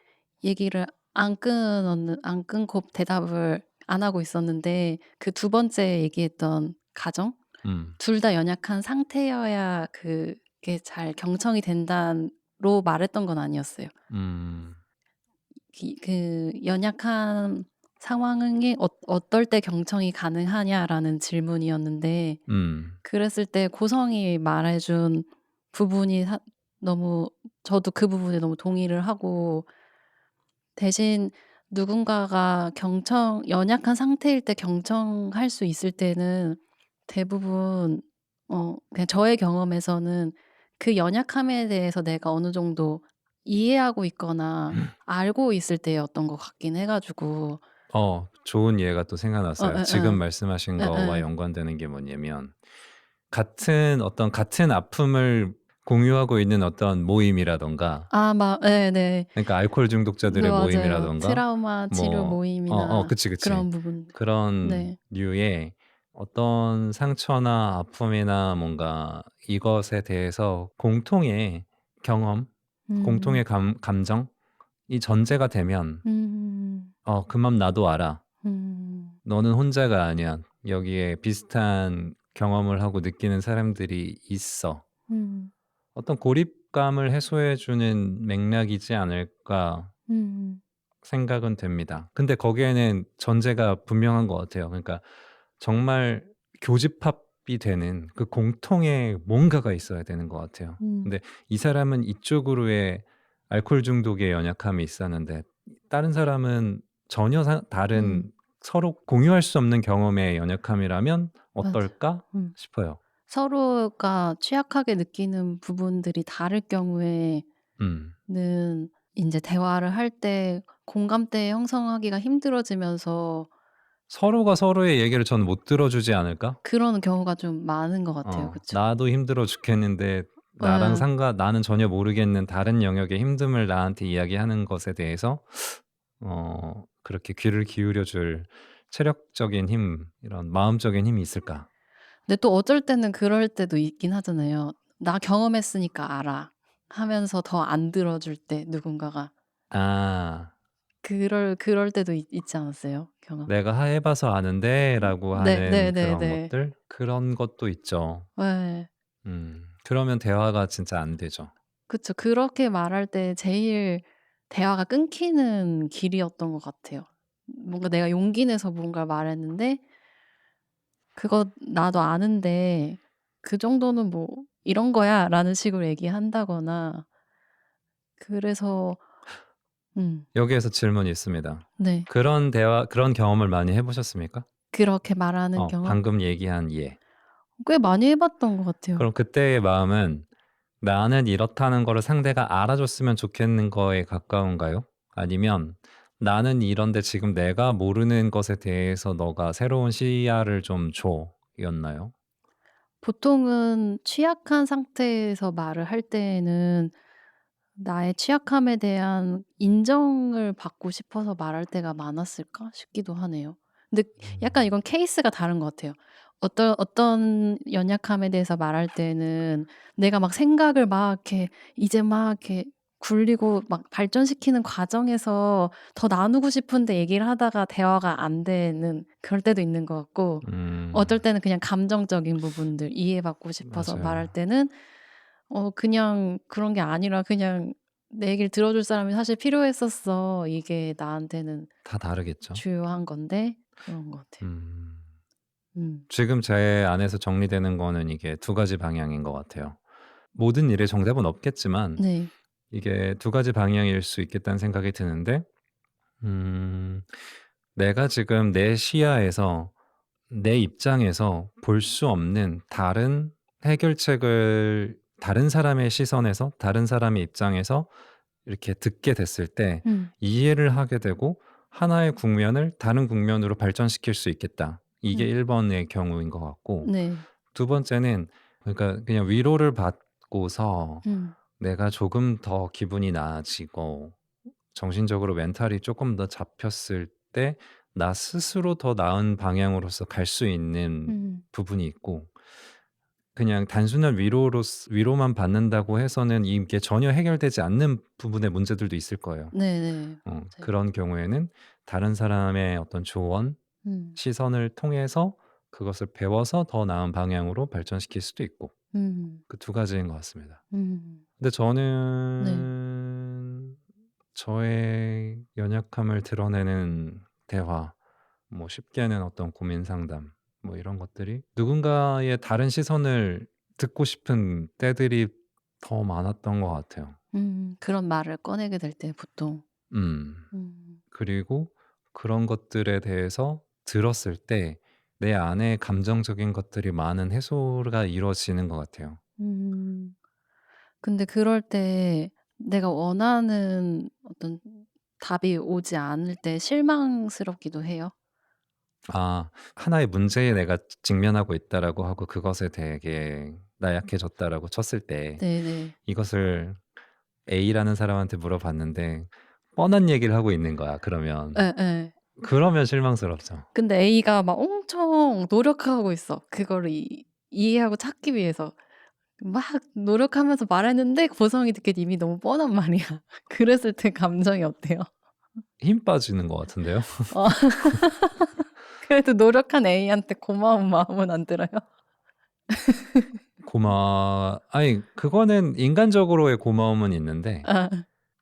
얘기를 안 끊고 대답을 안 하고 있었는데, 그 두 번째 얘기했던 가정, 음. 둘 다 연약한 상태여야 그게 잘 경청이 된다로 말했던 건 아니었어요. 음. 연약한 상황이 어떨 때 경청이 가능하냐라는 질문이었는데, 음. 그랬을 때 고성이 말해 준 부분이 너무, 저도 그 부분에 너무 동의를 하고, 대신 누군가가 연약한 상태일 때 경청할 수 있을 때는 대부분 그냥 저의 경험에서는 그 연약함에 대해서 내가 어느 정도 이해하고 있거나 알고 있을 때였던 것 같긴 해 가지고. 좋은 예가 또 생각났어요. 지금 예예예. 말씀하신 거와 예예. 연관되는 게 뭐냐면 같은 아픔을 공유하고 있는 어떤 모임이라든가, 아 막 네네. 그러니까 알코올 네 중독자들의 맞아요. 모임이라든가 트라우마 치료 뭐 모임이나 그치, 그치. 그런 부분들. 그런 네. 류의 어떤 상처나 아픔이나 뭔가 이것에 대해서 공통의 경험, 공통의 음. 감정이 전제가 되면 음. 그 맘 나도 알아. 음. 너는 혼자가 아니야. 여기에 비슷한 경험을 하고 느끼는 사람들이 있어. 음. 어떤 고립감을 해소해 주는 맥락이지 않을까 음. 생각은 됩니다. 근데 거기에는 전제가 분명한 것 같아요. 그러니까 정말 교집합이 되는 그 공통의 뭔가가 있어야 되는 것 같아요. 음. 근데 이 사람은 이쪽으로의 알코올 중독에 연약함이 있었는데 다른 사람은 전혀 다른 음. 서로 공유할 수 없는 경험의 연약함이라면 맞아. 어떨까 음. 싶어요. 서로가 취약하게 느끼는 부분들이 다를 경우에는 음. 인제 대화를 할 때 공감대 형성하기가 힘들어지면서 서로가 서로의 얘기를 저는 못 들어주지 않을까? 그러는 경우가 좀 많은 것 같아요. 그쵸? 나도 힘들어 죽겠는데 예. 나는 전혀 모르겠는 다른 영역의 힘듦을 나한테 이야기하는 것에 대해서 그렇게 귀를 기울여 줄 체력적인 힘, 이런 마음적인 힘이 있을까? 근데 또 어쩔 때는 그럴 때도 있긴 하잖아요. "나 경험했으니까 알아." 하면서 더 안 들어 줄 때 누군가가. 아. 그럴 때도 있지 않았어요? 경험. "내가 해 봐서 아는데."라고 네 하는 그런 네네네. 것들? 그런 것도 있죠. 예. 그러면 대화가 진짜 안 되죠. 그쵸. 그렇게 말할 때 제일 대화가 끊기는 길이었던 것 같아요. 뭔가 내가 용기 내서 뭔가를 말했는데 "그거 나도 아는데 그 정도는 뭐 이런 거야."라는 식으로 얘기한다거나 그래서 여기에서 질문이 있습니다. 네. 그런 경험을 많이 해 보셨습니까? 그렇게 말하는 경험 방금 얘기한 예. 꽤 많이 해 봤던 것 같아요. 그럼 그때의 마음은 나는 이렇다는 거를 상대가 알아줬으면 좋겠는 거에 가까운가요? 아니면 나는 이런데 지금 내가 모르는 것에 대해서 너가 새로운 시야를 좀 줘 였나요? 보통은 취약한 상태에서 말을 할 때에는 나의 취약함에 대한 인정을 받고 싶어서 말할 때가 많았을까 싶기도 하네요. 근데 약간 음. 이건 케이스가 다른 것 같아요. 어떤 연약함에 대해서 말할 때는 내가 막 생각을 막 이렇게 이제 막 이렇게 굴리고 막 발전시키는 과정에서 더 나누고 싶은데 얘기를 하다가 대화가 안 되는 그럴 때도 있는 것 같고 어떨 음. 때는 그냥 감정적인 부분들 이해받고 싶어서 말할 맞아요. 때는 그냥 그런 게 아니라 그냥 "내 얘기를 들어줄 사람이 사실 필요했었어." 이게 나한테는 다 다르겠죠. 주요한 건데 그런 것 같아요. 음. 음. 지금 제 안에서 정리되는 거는 이게 두 가지 방향인 것 같아요. 모든 일에 정답은 없겠지만 네. 이게 두 가지 방향일 수 있겠다는 생각이 드는데, 음 내가 지금 내 시야에서 내 입장에서 볼 수 없는 다른 해결책을 다른 사람의 시선에서 다른 사람의 입장에서 이렇게 듣게 됐을 때 음. 이해를 하게 되고 하나의 국면을 다른 국면으로 발전시킬 수 있겠다. 이게 음. 1 번의 경우인 것 같고, 네. 두 번째는 그러니까 그냥 위로를 받고서 음. 내가 조금 더 기분이 나아지고 정신적으로 멘탈이 쪼끔 더 잡혔을 때 나 스스로 더 나은 방향으로서 갈 수 있는 음. 부분이 있고, 그냥 단순한 위로만 받는다고 해서는 이게 전혀 해결되지 않는 부분의 문제들도 있을 거예요. 네네. 맞아요. 그런 경우에는 다른 사람의 어떤 조언, 음. 시선을 통해서 그것을 배워서 더 나은 방향으로 발전시킬 수도 있고, 음. 그 두 가지인 것 같습니다. 음. 근데 네. 저는 저의 연약함을 드러내는 대화, 뭐 쉽게는 어떤 고민 상담, 뭐 이런 것들이 누군가의 다른 시선을 듣고 싶은 때들이 더 많았던 것 같아요. 그런 말을 꺼내게 될 때 보통 음. 음. 그리고 그런 것들에 대해서 들었을 때 내 안에 감정적인 것들이 많은 해소가 이루어지는 것 같아요. 음. 근데 그럴 때 내가 원하는 어떤 답이 오지 않을 때 실망스럽기도 해요. 아, 하나의 문제에 내가 직면하고 있다라고 하고 그것에 되게 나약해졌다라고 쳤을 때 네네. 이것을 A라는 사람한테 물어봤는데 뻔한 얘기를 하고 있는 거야 그러면. 예예. 그러면 실망스럽죠. 근데 A가 막 엄청 노력하고 있어. 그거를 이해하고 찾기 위해서. 막 노력하면서 말했는데 고성이 듣기엔 이미 너무 뻔한 말이야. 그랬을 때 감정이 어때요? 힘 빠지는 것 같은데요. 어 그래도 노력한 A한테 고마운 마음은 안 들어요? 아니 그거는 인간적으로의 고마움은 있는데 아.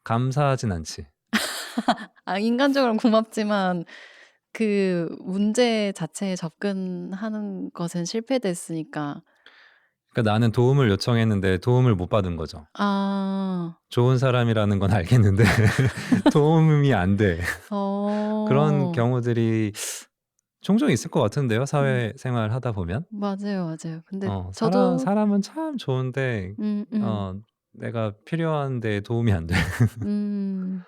감사하진 않지. 아 인간적으로는 고맙지만 그 문제 자체에 접근하는 것은 실패됐으니까. 그러니까 나는 도움을 요청했는데 도움을 못 받은 거죠. 아. 좋은 사람이라는 건 알겠는데 도움이 안 돼. 그런 어. 경우들이 종종 있을 것 같은데요, 음. 사회생활 하다 보면. 맞아요, 맞아요. 근데 저도 사람은 참 좋은데 음음. 내가 필요한데 도움이 안 돼. 음.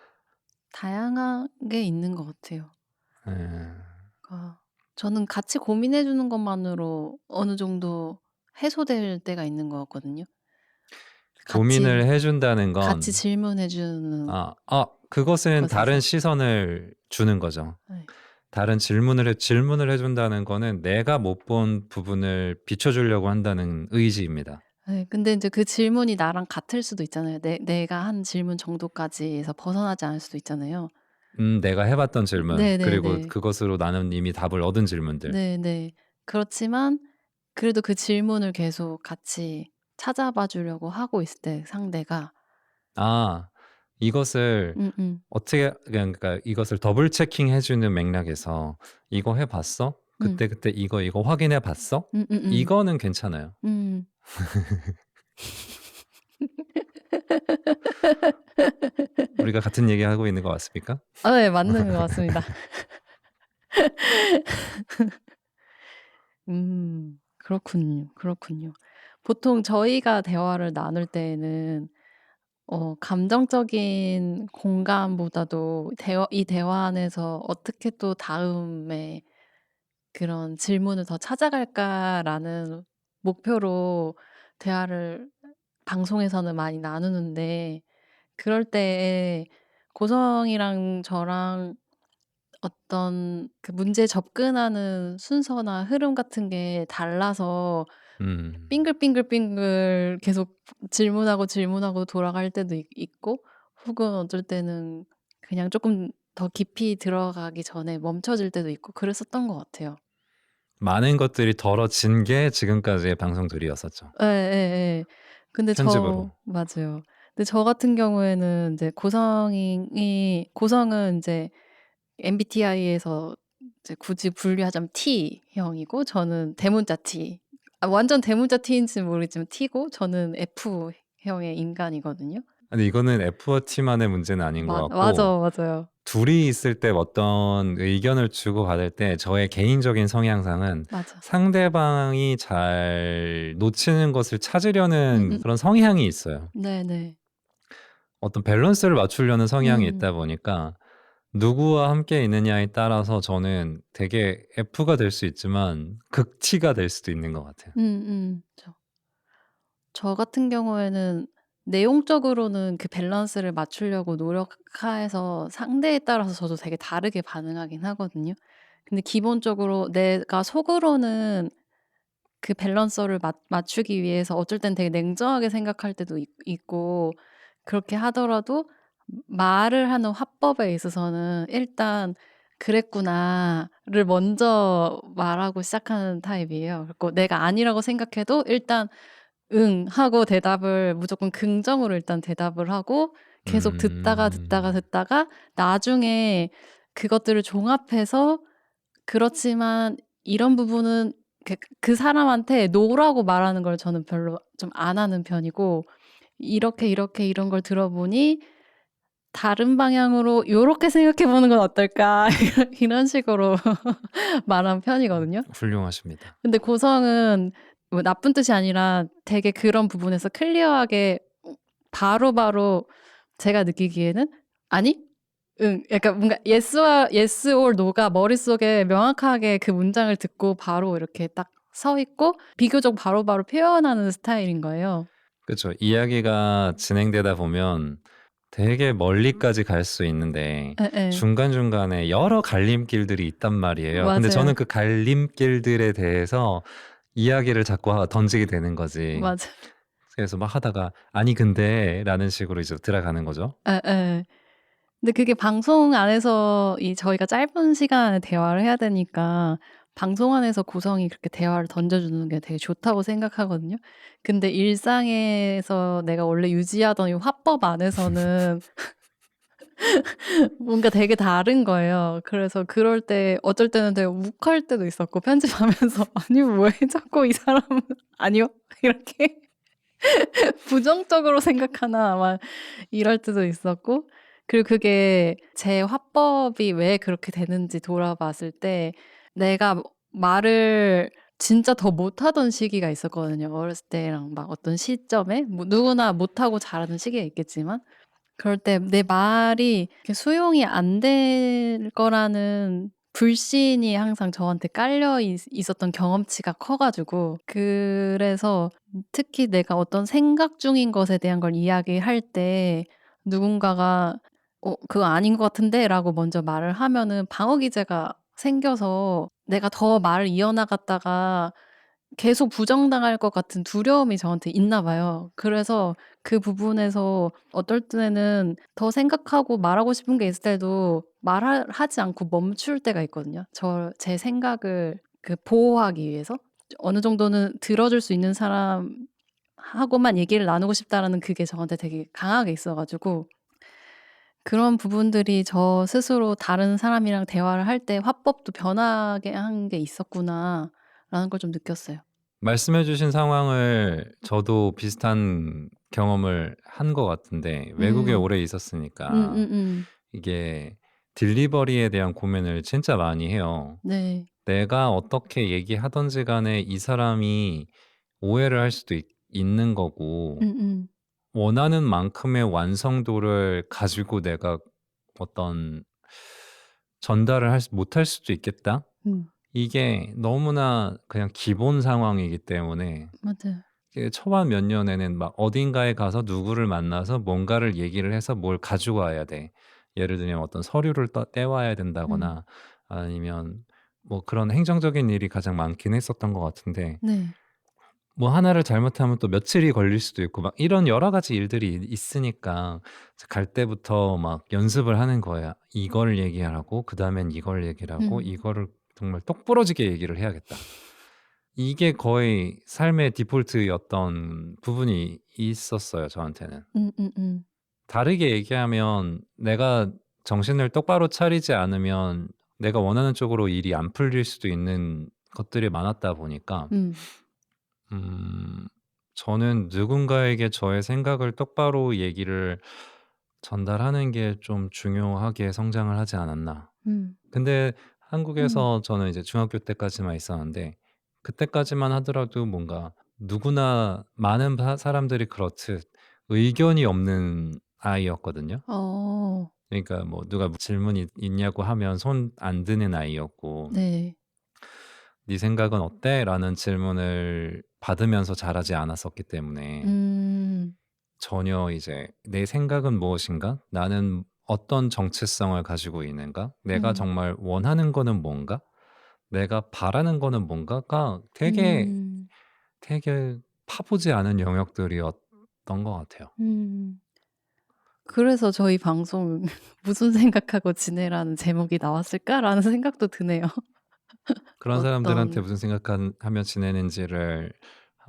다양하게 있는 것 같아요. 예. 그러니까 저는 같이 고민해 주는 것만으로 어느 정도 해소될 때가 있는 것 같거든요. 고민을 같이 해 준다는 같이 건 질문해 주는 그것은 다른 것에서. 시선을 주는 거죠. 네. 다른 질문을 해 준다는 거는 내가 못 본 부분을 비춰 주려고 한다는 의지입니다. 예. 근데 인제 그 질문이 나랑 같을 수도 있잖아요. 내가 한 질문 정도까지에서 벗어나지 않을 수도 있잖아요. 내가 해 봤던 질문 그리고 네네네. 그것으로 나는 이미 답을 얻은 질문들. 네네. 그렇지만 그래도 그 질문을 계속 같이 찾아봐 주려고 하고 있을 때 상대가 아, 이것을 음음. 어떻게 그러니까 이것을 더블 체킹해 주는 맥락에서 "이거 해 봤어? 음. 그때 이거 확인해 봤어?" 음음음. 이거는 괜찮아요. 음. 우리가 같은 얘기하고 있는 것 같습니까? 아 네. 맞는 것 같습니다. 그렇군요, 그렇군요. 보통 저희가 대화를 나눌 때에는 감정적인 공감보다도 이 대화 안에서 어떻게 또 다음에 그런 '질문을 더 찾아갈까.'라는 목표로 대화를 방송에서는 많이 나누는데 그럴 때에 고성이랑 저랑 어떤 그 문제에 접근하는 순서나 흐름 같은 게 달라서 음. 빙글빙글빙글 계속 질문하고 돌아갈 때도 있고 혹은 어쩔 때는 그냥 쪼끔 더 깊이 들어가기 전에 멈춰질 때도 있고 그랬었던 것 같아요. 많은 것들이 덜어진 게 지금까지의 방송들이었었죠. 예예예. 근데 편집으로. 맞아요. 근데 저 같은 경우에는 인제 고성은 인제 MBTI에서 이제 굳이 분류하자면 T형이고 저는 대문자 T. 완전 대문자 T인지는 모르겠지만 T고 저는 F형의 인간이거든요. 근데 이거는 F와 T만의 문제는 아닌 것 같고 맞아요. 둘이 있을 때 어떤 의견을 주고받을 때 저의 개인적인 성향상은 맞아. 상대방이 잘 놓치는 것을 찾으려는 음음. 그런 성향이 있어요. 네네. 어떤 밸런스를 맞추려는 성향이 음. 있다 보니까 누구와 함께 있느냐에 따라서 저는 되게 F가 될 수 있지만 극 T가 될 수도 있는 것 같아요. 저 같은 경우에는 내용적으로는 그 밸런스를 맞추려고 노력해서 상대에 따라서 저도 되게 다르게 반응하긴 하거든요. 근데 기본적으로 내가 속으로는 그 밸런스를 맞추기 위해서 어쩔 땐 되게 냉정하게 생각할 때도 있고 그렇게 하더라도 말을 하는 화법에 있어서는 일단 "그랬구나."를 먼저 말하고 시작하는 타입이에요. 그리고 내가 아니라고 생각해도 일단 "응." 하고 대답을 무조건 긍정으로 일단 대답을 하고 계속 음. 듣다가 나중에 그것들을 종합해서 그렇지만 이런 부분은 그 사람한테 "노."라고 말하는 걸 저는 별로 좀 안 하는 편이고 "이렇게 이런 걸 들어보니 다른 방향으로 요렇게 생각해 보는 건 어떨까?" 이런 식으로 말하는 편이거든요. 훌륭하십니다. 근데 고성은 뭐 나쁜 뜻이 아니라 되게 그런 부분에서 클리어하게 바로바로 제가 느끼기에는 "아니, 응." 약간 뭔가 예스와 yes or no가 머릿속에 명확하게 그 문장을 듣고 바로 이렇게 딱 서 있고 비교적 바로바로 표현하는 스타일인 거예요. 그쵸. 이야기가 진행되다 보면 되게 멀리까지 갈 수 있는데 예예. 중간중간에 여러 갈림길들이 있단 말이에요. 근데 저는 맞아요. 그 갈림길들에 대해서 이야기를 자꾸 던지게 되는 거지. 맞아요. 그래서 막 하다가 "아니 근데"라는 식으로 이제 들어가는 거죠. 예예. 근데 그게 방송 안에서 저희가 짧은 시간에 대화를 해야 되니까 방송 안에서 고성이 그렇게 대화를 던져주는 게 되게 좋다고 생각하거든요. 근데 일상에서 내가 원래 유지하던 이 화법 안에서는 뭔가 되게 다른 거예요. 그래서 그럴 때 어쩔 때는 되게 욱할 때도 있었고 편집하면서 '아니 왜 자꾸 이 사람은 아니요.' 이렇게 부정적으로 생각하나 막 이럴 때도 있었고, 그리고 그게 제 화법이 왜 그렇게 되는지 돌아봤을 때 내가 말을 진짜 더 못하던 시기가 있었거든요. 어렸을 때랑 막 어떤 시점에 뭐 누구나 못하고 자라는 시기가 있겠지만 그럴 때 내 말이 이렇게 수용이 안 될 거라는 불신이 항상 저한테 깔려 있었던 경험치가 커 가지고, 그래서 특히 내가 어떤 생각 중인 것에 대한 걸 이야기할 때 누군가가 그거 아닌 것 같은데."라고 먼저 말을 하면은 방어 기제가 생겨서 내가 더 말을 이어나갔다가 계속 부정당할 것 같은 두려움이 저한테 있나 봐요. 그래서 그 부분에서 어떨 때는 더 생각하고 말하고 싶은 게 있을 때도 하지 않고 멈출 때가 있거든요. 제 생각을 보호하기 위해서. 어느 정도는 들어줄 수 있는 사람하고만 얘기를 나누고 싶다라는 그게 저한테 되게 강하게 있어 가지고, 그런 부분들이 저 스스로 '다른 사람이랑 대화를 할 때 화법도 변하게 한 게 있었구나.'라는 걸 좀 느꼈어요. 말씀해 주신 상황을 저도 비슷한 경험을 한 것 같은데 외국에 음. 오래 있었으니까 음음음. 이게 딜리버리에 대한 고민을 진짜 많이 해요. 네. 내가 어떻게 얘기하든지 간에 이 사람이 오해를 할 수도 있는 거고 음음. 원하는 만큼의 완성도를 가지고 내가 어떤 전달을 못할 수도 있겠다. 음. 이게 너무나 그냥 기본 상황이기 때문에 맞아요. 이게 초반 몇 년에는 막 어딘가에 가서 누구를 만나서 뭔가를 얘기를 해서 뭘 가지고 와야 돼. 예를 들면 어떤 서류를 떼와야 음. 된다거나 아니면 뭐 그런 행정적인 일이 가장 많긴 했었던 것 같은데 네. 뭐 하나를 잘못하면 또 며칠이 걸릴 수도 있고 막 이런 여러 가지 일들이 있으니까 갈 때부터 막 연습을 하는 거야. 이걸 얘기하라고 그다음엔 이걸 얘기를 하고 음. 이거를 정말 똑부러지게 얘기를 해야겠다. 이게 거의 삶의 디폴트였던 부분이 있었어요, 저한테는. 음음음. 다르게 얘기하면 내가 정신을 똑바로 차리지 않으면 내가 원하는 쪽으로 일이 안 풀릴 수도 있는 것들이 많았다 보니까 음. 음 저는 누군가에게 저의 생각을 똑바로 얘기를 전달하는 게 좀 중요하게 성장을 하지 않았나. 음. 근데 음. 한국에서 저는 이제 중학교 때까지만 있었는데 그때까지만 하더라도 뭔가 누구나 많은 사람들이 그렇듯 의견이 없는 아이였거든요. 어. 그러니까 뭐 누가 질문이 있냐고 하면 손 안 드는 아이였고 네. "네 생각은 어때?" 라는 질문을 받으면서 자라지 않았었기 때문에 음. 전혀 이제 '내 생각은 무엇인가? 나는 어떤 정체성을 가지고 있는가? 내가 음. 정말 원하는 거는 뭔가? 내가 바라는 거는 뭔가?'가 되게, 음. 되게 파보지 않은 영역들이었던 것 같아요. 음. 그래서 저희 방송 '무슨 생각하고 지내?'라는 제목이 나왔을까라는 생각도 드네요. 그런 사람들한테 어떤 무슨 하며 지내는지를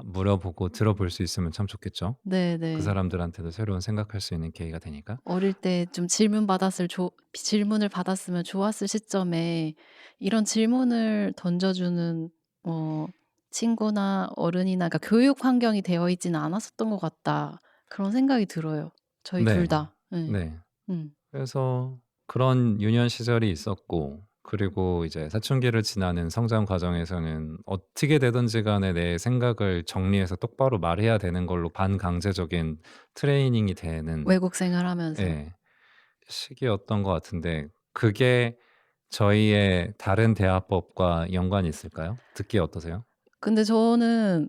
물어보고 들어볼 수 있으면 참 좋겠죠. 그 네네. 사람들한테도 새로운 생각할 수 있는 계기가 되니까. 어릴 때 좀 질문을 받았으면 좋았을 시점에 이런 질문을 던져주는 어 친구나 어른이나, 그러니까 교육 환경이 되어 있지는 않았었던 것 같다. 그런 생각이 들어요. 저희 둘 네. 다. 예. 네. 음. 그래서 그런 유년 시절이 있었고 그리고 이제 사춘기를 지나는 성장 과정에서는 어떻게 되든지 간에 내 생각을 정리해서 똑바로 말해야 되는 걸로 반강제적인 트레이닝이 되는 외국 생활하면서. 예 시기였던 것 같은데 그게 저희의 다른 대화법과 연관이 있을까요? 듣기에 어떠세요? 근데 저는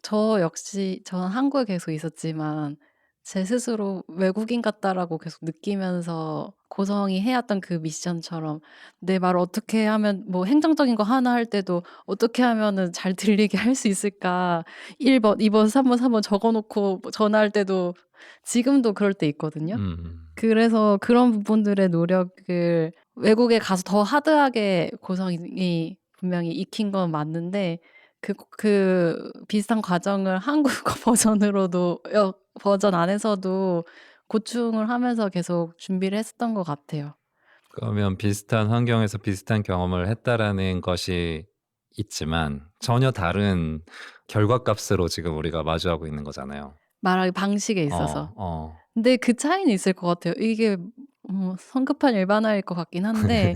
저 역시 저는 한국에 계속 있었지만 제 스스로 '외국인 같다.'라고 계속 느끼면서 고성이 해 왔던 그 미션처럼 내 말을 어떻게 하면 뭐 행정적인 거 하나 할 때도 '어떻게 하면은 잘 들리게 할 수 있을까?' 1 번, 2 번, 3 번, 3번 적어 놓고 뭐 전화할 때도 지금도 그럴 때 있거든요. 그래서 그런 부분들의 노력을 외국에 가서 더 하드하게 고성이 분명히 익힌 건 맞는데 비슷한 과정을 한국어 버전으로도 버전 안에서도 고충을 하면서 계속 준비를 했었던 것 같아요. 그러면 비슷한 환경에서 비슷한 경험을 했다라는 것이 있지만 전혀 다른 결과값으로 지금 우리가 마주하고 있는 거잖아요. 말하기 방식에 있어서. 어 어. 근데 그 차이는 있을 것 같아요. 이게 성급한 일반화일 것 같긴 한데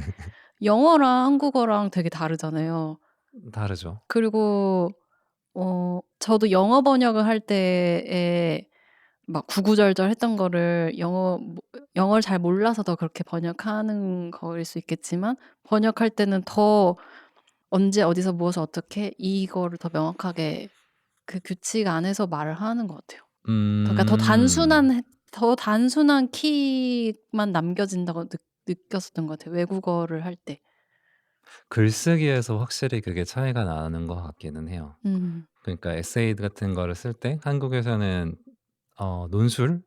영어랑 한국어랑 되게 다르잖아요. 다르죠. 그리고 저도 영어 번역을 할 때에 막 구구절절 했던 거를 영어를 잘 몰라서 더 그렇게 번역하는 거일 수 있겠지만 번역할 때는 더 언제 어디서 무엇을 어떻게 이거를 더 명확하게 그 규칙 안에서 말을 하는 것 같아요. 그러니까 음. 더 단순한 키만 남겨진다고 느꼈었던 것 같아요, 외국어를 할 때. 글쓰기에서 확실히 그게 차이가 나는 것 같기는 해요. 음. 그러니까 에세이 같은 거를 쓸 때 한국에서는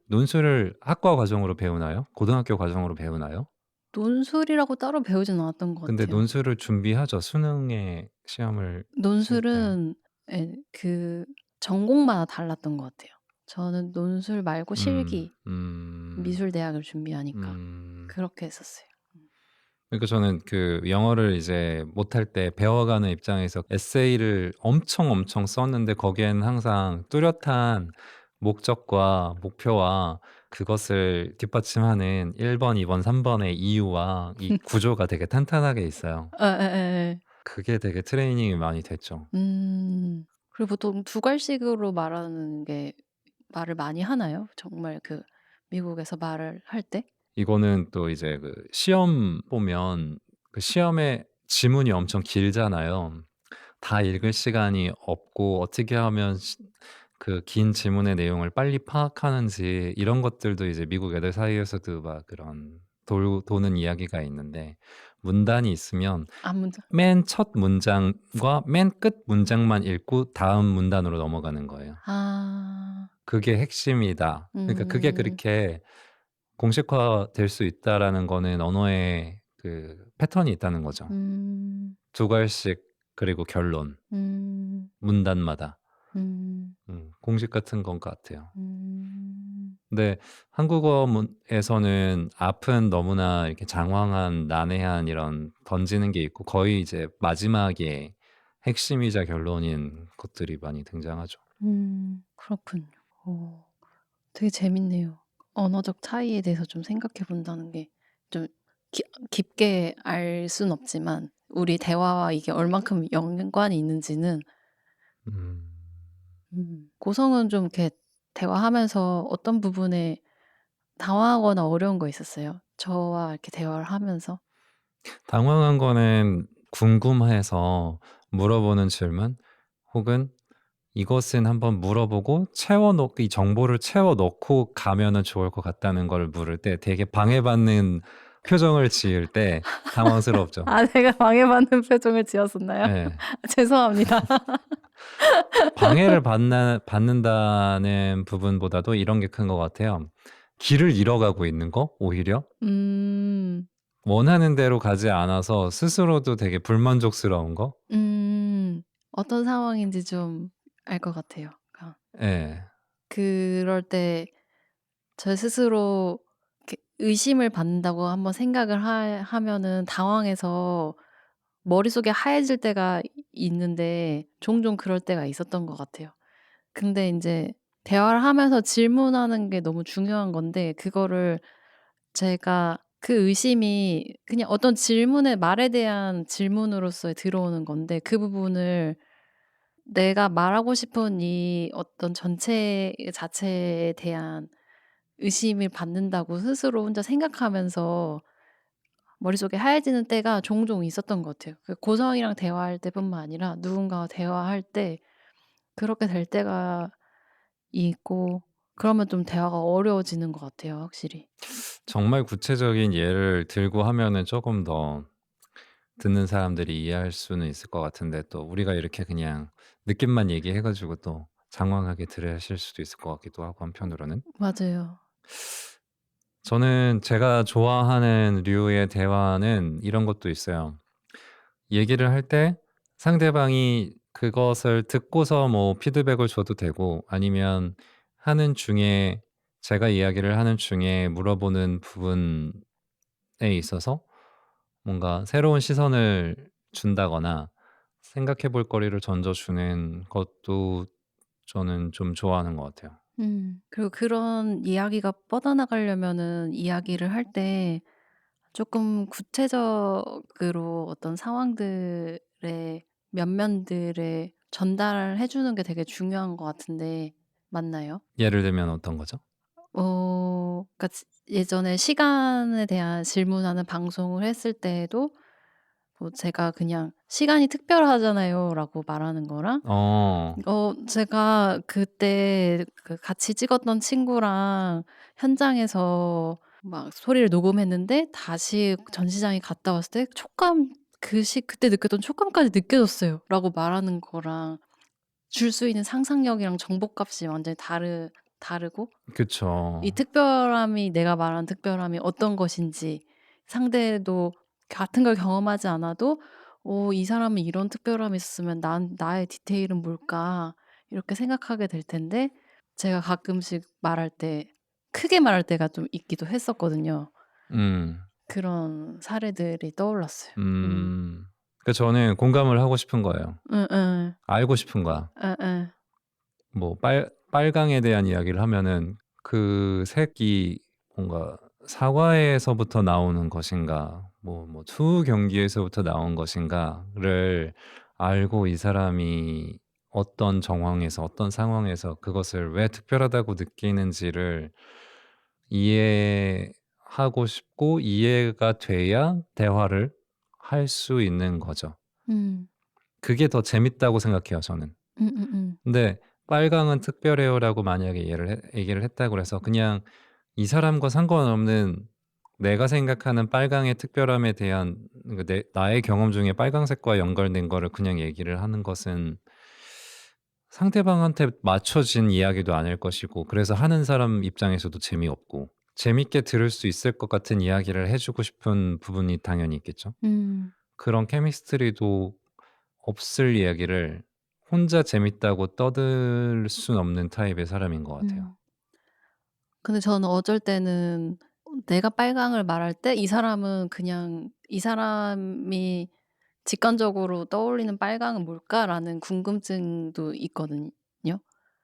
논술을 학과 과정으로 배우나요? 고등학교 과정으로 배우나요? 논술이라고 따로 배우진 않았던 것 근데 같아요. 논술을 준비하죠. 수능에 시험을 칠 때. 논술은 예 전공마다 달랐던 것 같아요. 저는 논술 말고 음. 실기, 음. 미술대학을 준비하니까 음. 그렇게 했었어요. 그러니까 저는 그 영어를 이제 못할 때 배워가는 입장에서 에세이를 엄청 썼는데 거기에는 항상 뚜렷한 목적과 목표와 그것을 뒷받침하는 1 번, 2 번, 3 번의 이유와 이 구조가 되게 탄탄하게 있어요. 예예예예. 그게 되게 트레이닝이 많이 됐죠. 그리고 보통 두 갈씩으로 말하는 게 말을 많이 하나요? 정말 미국에서 말을 할 때? 이거는 또 이제 그 시험 보면 그 시험에 지문이 엄청 길잖아요. 다 읽을 시간이 없고 어떻게 하면 그 긴 지문의 내용을 빨리 파악하는지 이런 것들도 이제 미국 애들 사이에서도 막 그런 도는 이야기가 있는데 문단이 있으면 앞문장. 맨 첫 문장과 맨 끝 문장만 읽고 다음 문단으로 넘어가는 거예요. 아. 그게 핵심이다. 그러니까 그게 음. 그렇게 공식화될 수 있다라는 거는 언어의 그 패턴이 있다는 거죠. 음. 두 글씩 그리고 결론, 음. 문단마다. 음. 공식 같은 건 것 같아요. 음. 근데 한국어 에서는 앞은 너무나 이렇게 장황한 난해한 이런 던지는 게 있고 거의 이제 마지막에 핵심이자 결론인 것들이 많이 등장하죠. 그렇군요. 되게 재밌네요. 언어적 차이에 대해서 좀 생각해 본다는 게 좀 기 깊게 알 순 없지만 우리 대화와 이게 얼만큼 연관이 있는지는 음. 고성은 좀 이렇게 대화하면서 어떤 부분에 당황하거나 어려운 거 있었어요? 저와 이렇게 대화를 하면서? 당황한 거는 궁금해서 물어보는 질문 혹은 이것은 한번 물어보고 이 정보를 채워 넣고 가면은 좋을 것 같다는 걸 물을 때 되게 방해받는 표정을 지을 때 당황스럽죠. 아 제가 방해받는 표정을 지었었나요? 예. 죄송합니다. 방해를 받는다는 부분보다도 이런 게 큰 것 같아요. 길을 잃어가고 있는 거 오히려. 음. 원하는 대로 가지 않아서 스스로도 되게 불만족스러운 거. 어떤 상황인지 좀 알 것 같아요. 예. 그럴 때 저 스스로 이렇게 의심을 받는다고 한번 생각을 하면은 당황해서 머릿속이 하얘질 때가 있는데 종종 그럴 때가 있었던 것 같아요. 근데 인제 대화를 하면서 질문하는 게 너무 중요한 건데 그거를 제가 그 의심이 그냥 어떤 질문의 말에 대한 질문으로서 들어오는 건데 그 부분을 내가 말하고 싶은 이 어떤 전체 자체에 대한 의심을 받는다고 스스로 혼자 생각하면서 머릿속이 하얘지는 때가 종종 있었던 것 같아요. 그 고성이랑 대화할 때뿐만 아니라 누군가와 대화할 때 그렇게 될 때가 있고 그러면 좀 대화가 어려워지는 것 같아요 확실히. 정말 구체적인 예를 들고 하면은 쪼금 더 듣는 사람들이 이해할 수는 있을 것 같은데, 또 우리가 이렇게 그냥 느낌만 얘기해 가지고 또 장황하게 들으실 수도 있을 것 같기도 하고 한편으로는. 맞아요. 저는 제가 좋아하는 류의 대화는 이런 것도 있어요. 얘기를 할 때 상대방이 그것을 듣고서 뭐 피드백을 줘도 되고, 아니면 하는 중에, 제가 이야기를 하는 중에 물어보는 부분에 있어서 뭔가 새로운 시선을 준다거나 생각해 볼 거리를 던져 주는 것도 저는 좀 좋아하는 것 같아요. 그리고 그런 이야기가 뻗어나가려면은 이야기를 할 때 쪼끔 구체적으로 어떤 상황들의 면면들을 전달해 주는 게 되게 중요한 것 같은데 맞나요? 예를 들면 어떤 거죠? 그러니까 예전에 시간에 대한 질문하는 방송을 했을 때에도 뭐 제가 그냥 "시간이 특별하잖아요."라고 말하는 거랑 어. 제가 그때 그 같이 찍었던 친구랑 현장에서 막 소리를 녹음했는데 다시 전시장에 갔다 왔을 때 촉감 그때 느꼈던 촉감까지 느껴졌어요."라고 말하는 거랑 줄 수 있는 상상력이랑 정보값이 완전히 다르고 이 그쵸. 특별함이 내가 말한 특별함이 어떤 것인지 상대도 같은 걸 경험하지 않아도 '이 사람은 이런 특별함이 있었으면 나의 디테일은 뭘까?' 이렇게 생각하게 될 텐데 제가 가끔씩 말할 때 크게 말할 때가 좀 있기도 했었거든요. 음. 그런 사례들이 떠올랐어요. 음. 음. 저는 공감을 하고 싶은 거예요. 예예. 알고 싶은 거야. 예예. 뭐 빨강에 대한 이야기를 하면은 그 색이 뭔가 사과에서부터 나오는 것인가, 뭐 투 경기에서부터 나온 것인가를 알고, 이 사람이 어떤 정황에서 어떤 상황에서 그것을 왜 특별하다고 느끼는지를 이해하고 싶고, 이해가 돼야 대화를 할 수 있는 거죠. 음. 그게 더 재밌다고 생각해요, 저는. 음음음. 근데 "빨강은 특별해요."라고 만약에 얘기를 했다고 해서 그냥 이 사람과 상관없는 내가 생각하는 빨강의 특별함에 대한, 그 나의 경험 중에 빨강색과 연관된 거를 그냥 얘기를 하는 것은 상대방한테 맞춰진 이야기도 아닐 것이고, 그래서 하는 사람 입장에서도 재미없고, 재밌게 들을 수 있을 것 같은 이야기를 해 주고 싶은 부분이 당연히 있겠죠. 음. 그런 케미스트리도 없을 이야기를 혼자 재밌다고 떠들 순 없는 타입의 사람인 것 같아요. 음. 근데 저는 어쩔 때는 내가 빨강을 말할 때 이 사람은 그냥 '이 사람이 직관적으로 떠올리는 빨강은 뭘까?'라는 궁금증도 있거든요.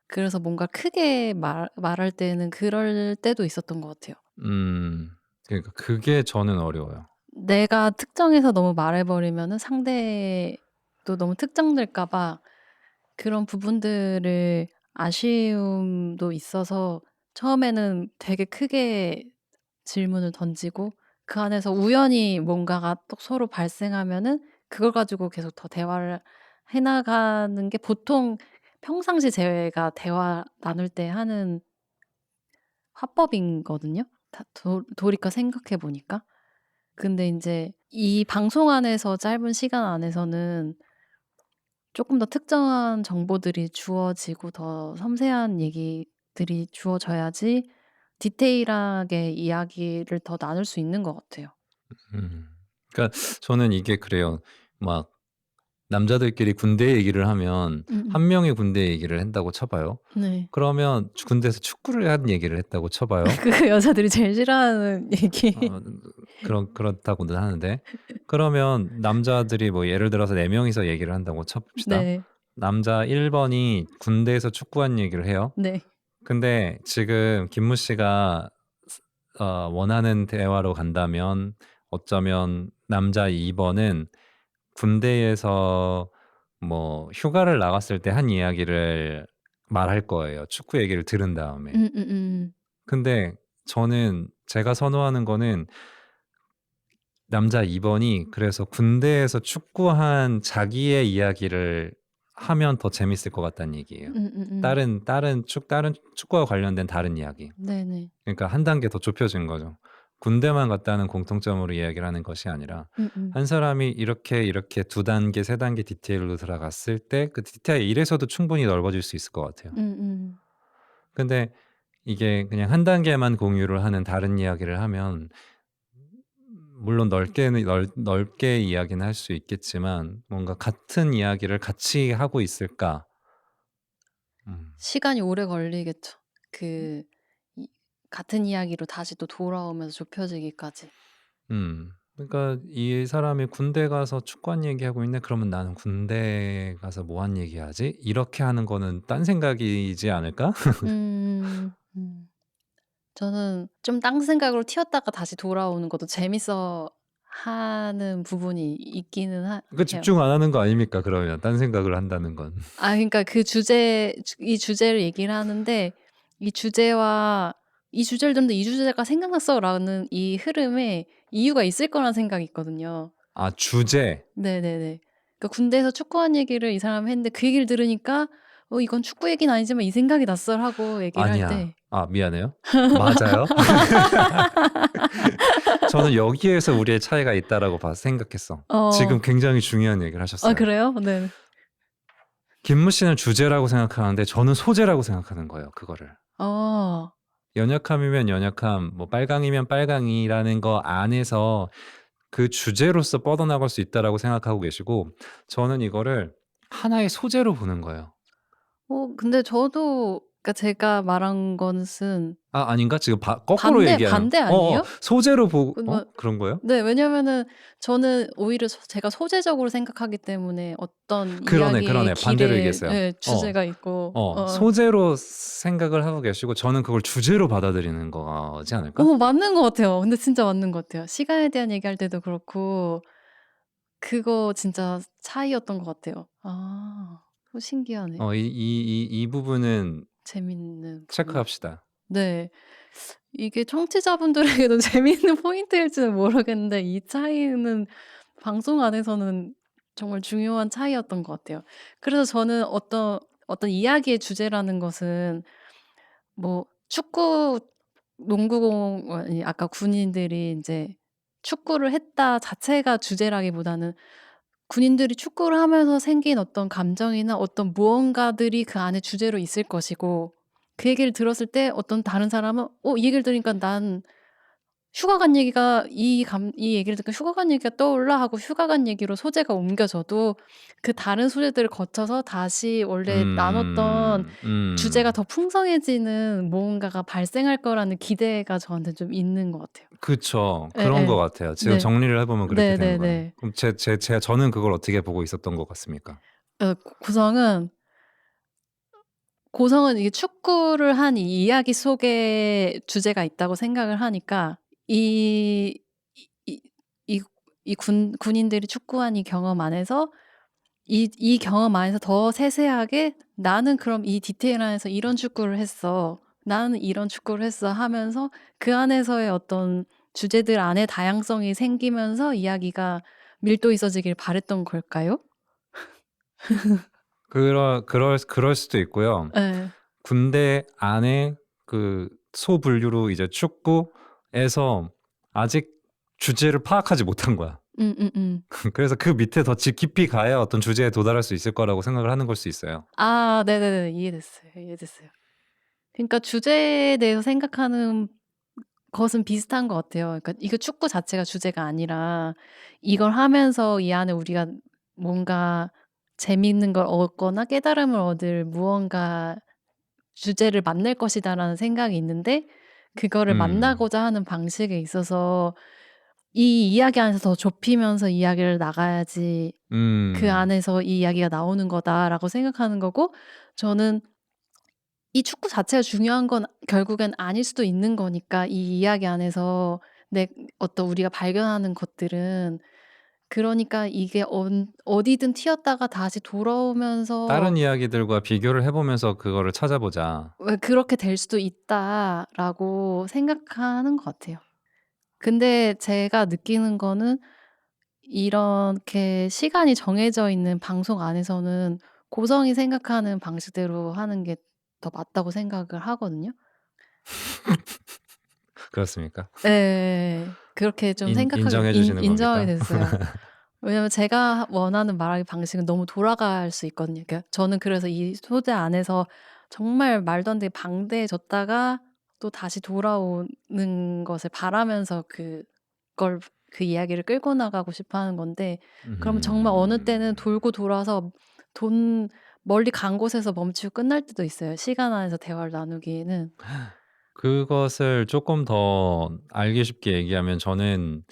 그래서 뭔가 크게 말할 때는 그럴 때도 있었던 것 같아요. 음. 그러니까 그게 저는 어려워요. 내가 특정해서 너무 말해 버리면은 상대도 너무 특정될까 봐 그런 부분들을 아쉬움도 있어서 처음에는 되게 크게 질문을 던지고 그 안에서 우연히 뭔가가 또 서로 발생하면은 그걸 가지고 계속 더 대화를 해 나가는 게 보통 평상시 제가 대화 나눌 때 하는 화법이거든요. 다 돌이켜 생각해 보니까. 근데 인제 이 방송 안에서 짧은 시간 안에서는 쪼끔 더 특정한 정보들이 주어지고 더 섬세한 얘기들이 주어져야지 디테일하게 이야기를 더 나눌 수 있는 것 같아요. 음. 그러니까 저는 이게 그래요. 막 남자들끼리 군대 얘기를 하면, 음음. 한 명이 군대 얘기를 한다고 쳐 봐요. 네. 그러면 군대에서 축구를 한 얘기를 했다고 쳐 봐요. 그거 여자들이 제일 싫어하는 얘기. 어 그렇다고는 하는데, 그러면 남자들이 뭐 예를 들어서 4 명이서 얘기를 한다고 쳐 봅시다. 네. 남자 1 번이 군대에서 축구한 얘기를 해요. 네. 근데 지금 김모 씨가 원하는 대화로 간다면 어쩌면 남자 2 번은 군대에서 뭐 휴가를 나갔을 때 한 이야기를 말할 거예요, 축구 얘기를 들은 다음에. 음음음. 근데 저는 제가 선호하는 거는 남자 2 번이 그래서 군대에서 축구한 자기의 이야기를 하면 더 재밌을 것 같다는 얘기예요. 음음음. 다른 축구와 관련된 다른 이야기. 네네. 그러니까 한 단계 더 좁혀진 거죠. 군대만 갔다는 공통점으로 이야기를 하는 것이 아니라 음음. 한 사람이 이렇게 2 단계 3 단계 디테일로 들어갔을 때 그 디테일 1 에서도 충분히 넓어질 수 있을 것 같아요. 음음. 근데 이게 그냥 한 단계만 공유를 하는 다른 이야기를 하면 물론 넓게 이야기는 할 수 있겠지만 뭔가 '같은 이야기를 같이 하고 있을까?' 음. 시간이 오래 걸리겠죠. 그 이 같은 이야기로 다시 또 돌아오면서 좁혀지기까지. 그러니까 '이 사람이 군대 가서 축구한 얘기하고 있네. 그러면 나는 군대 가서 뭐 한 얘기하지?' 이렇게 하는 거는 딴 생각이지 않을까? 음. 음. 저는 좀 딴 생각으로 튀었다가 다시 돌아오는 것도 재밌어 하는 부분이 있기는 하 그 해요. 집중 안 하는 거 아닙니까 그러면 딴 생각을 한다는 건. 아 그러니까 그 이 주제를 얘기를 하는데 이 주제와 "이 주제를 듣는데 이 주제가 생각났어."라는 이 흐름에 이유가 있을 거라는 생각이 있거든요. 아 주제. 네네네. 그러니까 군대에서 축구한 얘기를 이 사람이 했는데 그 얘기를 들으니까 '어 이건 축구 얘기는 아니지만 이 생각이 났어.'라고 얘기를 할 아니야. 때 아 미안해요. 맞아요. 저는 여기에서 우리의 차이가 있다라고 생각했어. 어. 지금 굉장히 중요한 얘기를 아 하셨어요. 그래요? 네. 김무 씨는 주제라고 생각하는데 저는 소재라고 생각하는 거예요 그거를. 어. 연약함이면 연약함, 뭐 빨강이면 빨강이라는 거 안에서 그 주제로서 뻗어나갈 수 있다라고 생각하고 계시고 저는 이거를 하나의 소재로 보는 거예요. 근데 저도 그러니까 제가 말한 것은 아 아닌가? 지금 거꾸로 얘기하는 반대 아니에요? 소재로 보고 뭐 그런 거예요? 네. 왜냐면은 저는 오히려 제가 소재적으로 생각하기 때문에 어떤 이야기의 그러네. 반대로 길에 얘기했어요. 예 주제가 있고 소재로 생각을 하고 계시고 저는 그걸 주제로 받아들이는 거지 않을까? 맞는 것 같아요. 근데 진짜 맞는 것 같아요. 시간에 대한 얘기할 때도 그렇고 그거 진짜 차이였던 것 같아요. 아. 신기하네. 이 부분은 재밌는 부분. 체크합시다. 네. 이게 청취자분들에게도 재미있는 포인트일지는 모르겠는데 이 차이는 방송 안에서는 정말 중요한 차이였던 것 같아요. 그래서 저는 어떤 이야기의 주제라는 것은 뭐 축구 농구공원이 아까 군인들이 인제 축구를 했다 자체가 주제라기보다는 군인들이 축구를 하면서 생긴 어떤 감정이나 어떤 무언가들이 그 안에 주제로 있을 것이고 그 얘기를 들었을 때 어떤 다른 사람은 이 얘기를 들으니까 난 휴가 간 얘기가 이 얘기를 듣고 '휴가 간 얘기가 떠올라.' 하고 휴가 간 얘기로 소재가 옮겨져도 그 다른 소재들을 거쳐서 다시 원래 나눴던 음. 주제가 음. 더 풍성해지는 무언가가 발생할 거라는 기대가 저한테 좀 있는 것 같아요. 그쵸. 그런 것 예예. 같아요. 지금 네. 정리를 해 보면 그렇게 되는 거예요. 네네네. 그럼 저는 그걸 어떻게 보고 있었던 것 같습니까? 구성은 이게 축구를 한 이 이야기 속에 주제가 있다고 생각을 하니까 이 이 이 이 군인들이 축구한 이 경험 안에서 이 경험 안에서 더 세세하게 '나는 그럼 이 디테일 안에서 이런 축구를 했어. 나는 이런 축구를 했어.' 하면서 그 안에서의 어떤 주제들 안에 다양성이 생기면서 이야기가 밀도 있어지길 바랐던 걸까요? 그럴 수도 있고요. 예. 군대 안에 그 소분류로 이제 축구에서 아직 주제를 파악하지 못한 거야. 음음음. 그래서 그 밑에 더 깊이 가야 어떤 주제에 도달할 수 있을 거라고 생각을 하는 걸 수 있어요. 아 네네네. 이해됐어요, 이해됐어요. 그러니까 주제에 대해서 생각하는 것은 비슷한 것 같아요. 그러니까 이거 축구 자체가 주제가 아니라 이걸 하면서 이 안에 우리가 뭔가 재미있는 걸 얻거나 깨달음을 얻을 무언가 주제를 만날 것이다라는 생각이 있는데 그거를 음. 만나고자 하는 방식에 있어서 이 이야기 안에서 더 좁히면서 이야기를 나가야지 그 음. 안에서 이 이야기가 나오는 거다라고 생각하는 거고 저는 이 축구 자체가 중요한 건 결국엔 아닐 수도 있는 거니까 이 이야기 안에서 내 어떤 우리가 발견하는 것들은 그러니까 이게 어디든 튀었다가 다시 돌아오면서 다른 이야기들과 비교를 해 보면서 그거를 찾아보자. 왜 '그렇게 될 수도 있다.'라고 생각하는 것 같아요. 근데 제가 느끼는 거는 이렇게 시간이 정해져 있는 방송 안에서는 고성이 생각하는 방식대로 하는 게 더 맞다고 생각을 하거든요. 그렇습니까? 예. 그렇게 좀 인 생각하게 인정해 주시는 인정하게 겁니까? 됐어요. 왜냐면 제가 원하는 말하기 방식은 너무 돌아갈 수 있거든요. 그러니까 저는 그래서 이 소재 안에서 정말 말도 안 되게 방대해졌다가 또 다시 돌아오는 것을 바라면서 그걸 그 이야기를 끌고 나가고 싶어 하는 건데 그러면 정말 어느 때는 음. 돌고 돌아서 돈 멀리 간 곳에서 멈추고 끝날 때도 있어요, 시간 안에서 대화를 나누기에는. 그것을 쪼끔 더 알기 쉽게 얘기하면 저는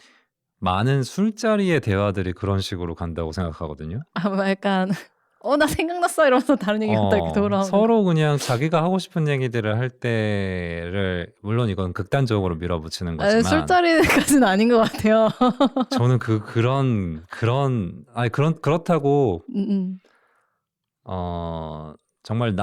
많은 술자리의 대화들이 그런 식으로 간다고 생각하거든요. 아 뭐 약간 "어 나 생각났어." 이러면서 다른 얘기 갔다가 이렇게 돌아오는 거. 서로 그냥 자기가 하고 싶은 얘기들을 할 때를 물론 이건 극단적으로 밀어붙이는 아 거지만 술자리까지는 아닌 것 같아요. 저는 그런 아니 그렇다고 음음. 정말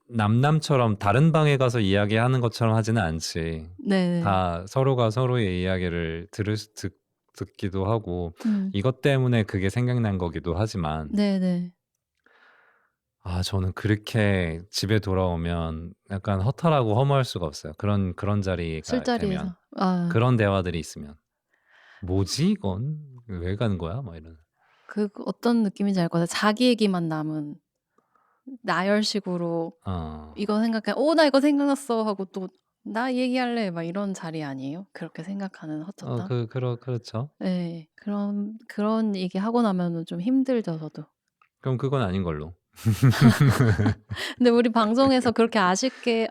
남남처럼 다른 방에 가서 이야기하는 것처럼 하지는 않지. 네네. 다 서로가 서로의 이야기를 들을 수 듣기도 하고 음. 이것 때문에 그게 생각난 거기도 하지만 네네. 저는 그렇게 집에 돌아오면 약간 허탈하고 허무할 수가 없어요. 그런 자리가 되면. 술자리에서. 아 그런 대화들이 있으면. '뭐지 이건? 왜 가는 거야?' 막 이런. 어떤 느낌인지 알 것 같아요. 자기 얘기만 남은 나열식으로 어. 이거 생각해 "어 나 이거 생각났어." 하고 또 "나 얘기할래." 막 이런 자리 아니에요? 그렇게 생각하는 헛헛함? 그렇죠. 예. 그런 얘기하고 나면은 좀 힘들죠 저도. 그럼 그건 아닌 걸로. 근데 우리 방송에서 그렇게 아쉽게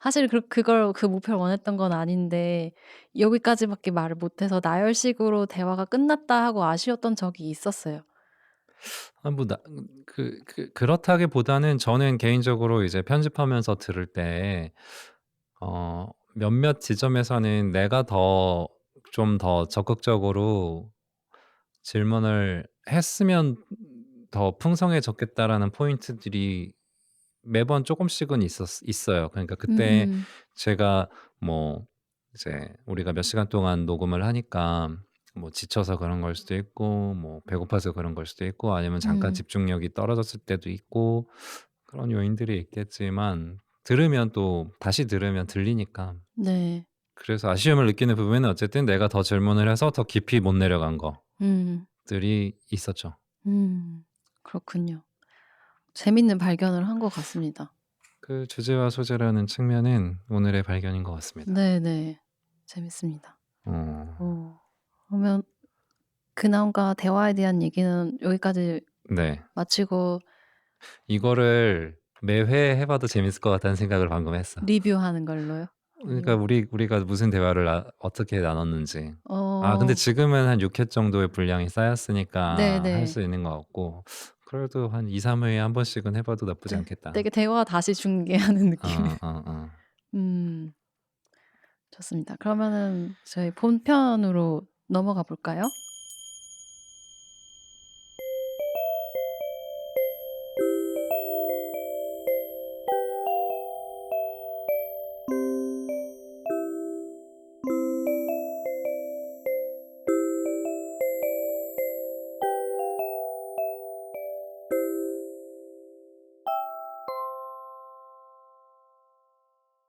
사실 그걸 그 목표를 원했던 건 아닌데 여기까지밖에 말을 못 해서 나열식으로 대화가 끝났다 하고 아쉬웠던 적이 있었어요. 뭐 그렇다기보다는 저는 개인적으로 이제 편집하면서 들을 때 몇몇 지점에서는 내가 좀 더 적극적으로 질문을 했으면 더 풍성해졌겠다라는 포인트들이 매번 쪼끔씩은 있어요. 그러니까 그때 음음. 제가 뭐 이제 우리가 몇 시간 동안 녹음을 하니까 뭐 지쳐서 그런 걸 수도 있고 뭐 배고파서 그런 걸 수도 있고 아니면 잠깐 음. 집중력이 떨어졌을 때도 있고 그런 요인들이 있겠지만 또 다시 들으면 들리니까 네. 그래서 아쉬움을 느끼는 부분은 어쨌든 내가 더 질문을 해서 더 깊이 못 내려간 음. 것들이 있었죠. 음. 그렇군요. 재밌는 발견을 한 것 같습니다. 그 주제와 소재라는 측면은 오늘의 발견인 것 같습니다. 네네. 재밌습니다. 어 어 그러면 근황과 대화에 대한 얘기는 여기까지 네. 마치고 이거를 매회 해 봐도 재밌을 것 같다는 생각을 방금 했어. 리뷰하는 걸로요? 그러니까 아니면 우리가 무슨 대화를 어떻게 나눴는지. 근데 어 지금은 한 6회 정도의 분량이 쌓였으니까 할 네네. 수 있는 것 같고 그래도 한 2-3 회에 한 번씩은 해 봐도 나쁘지 네. 않겠다. 되게 대화 다시 중계하는 느낌의 어. 음 좋습니다. 그러면은 저희 본편으로 넘어가 볼까요?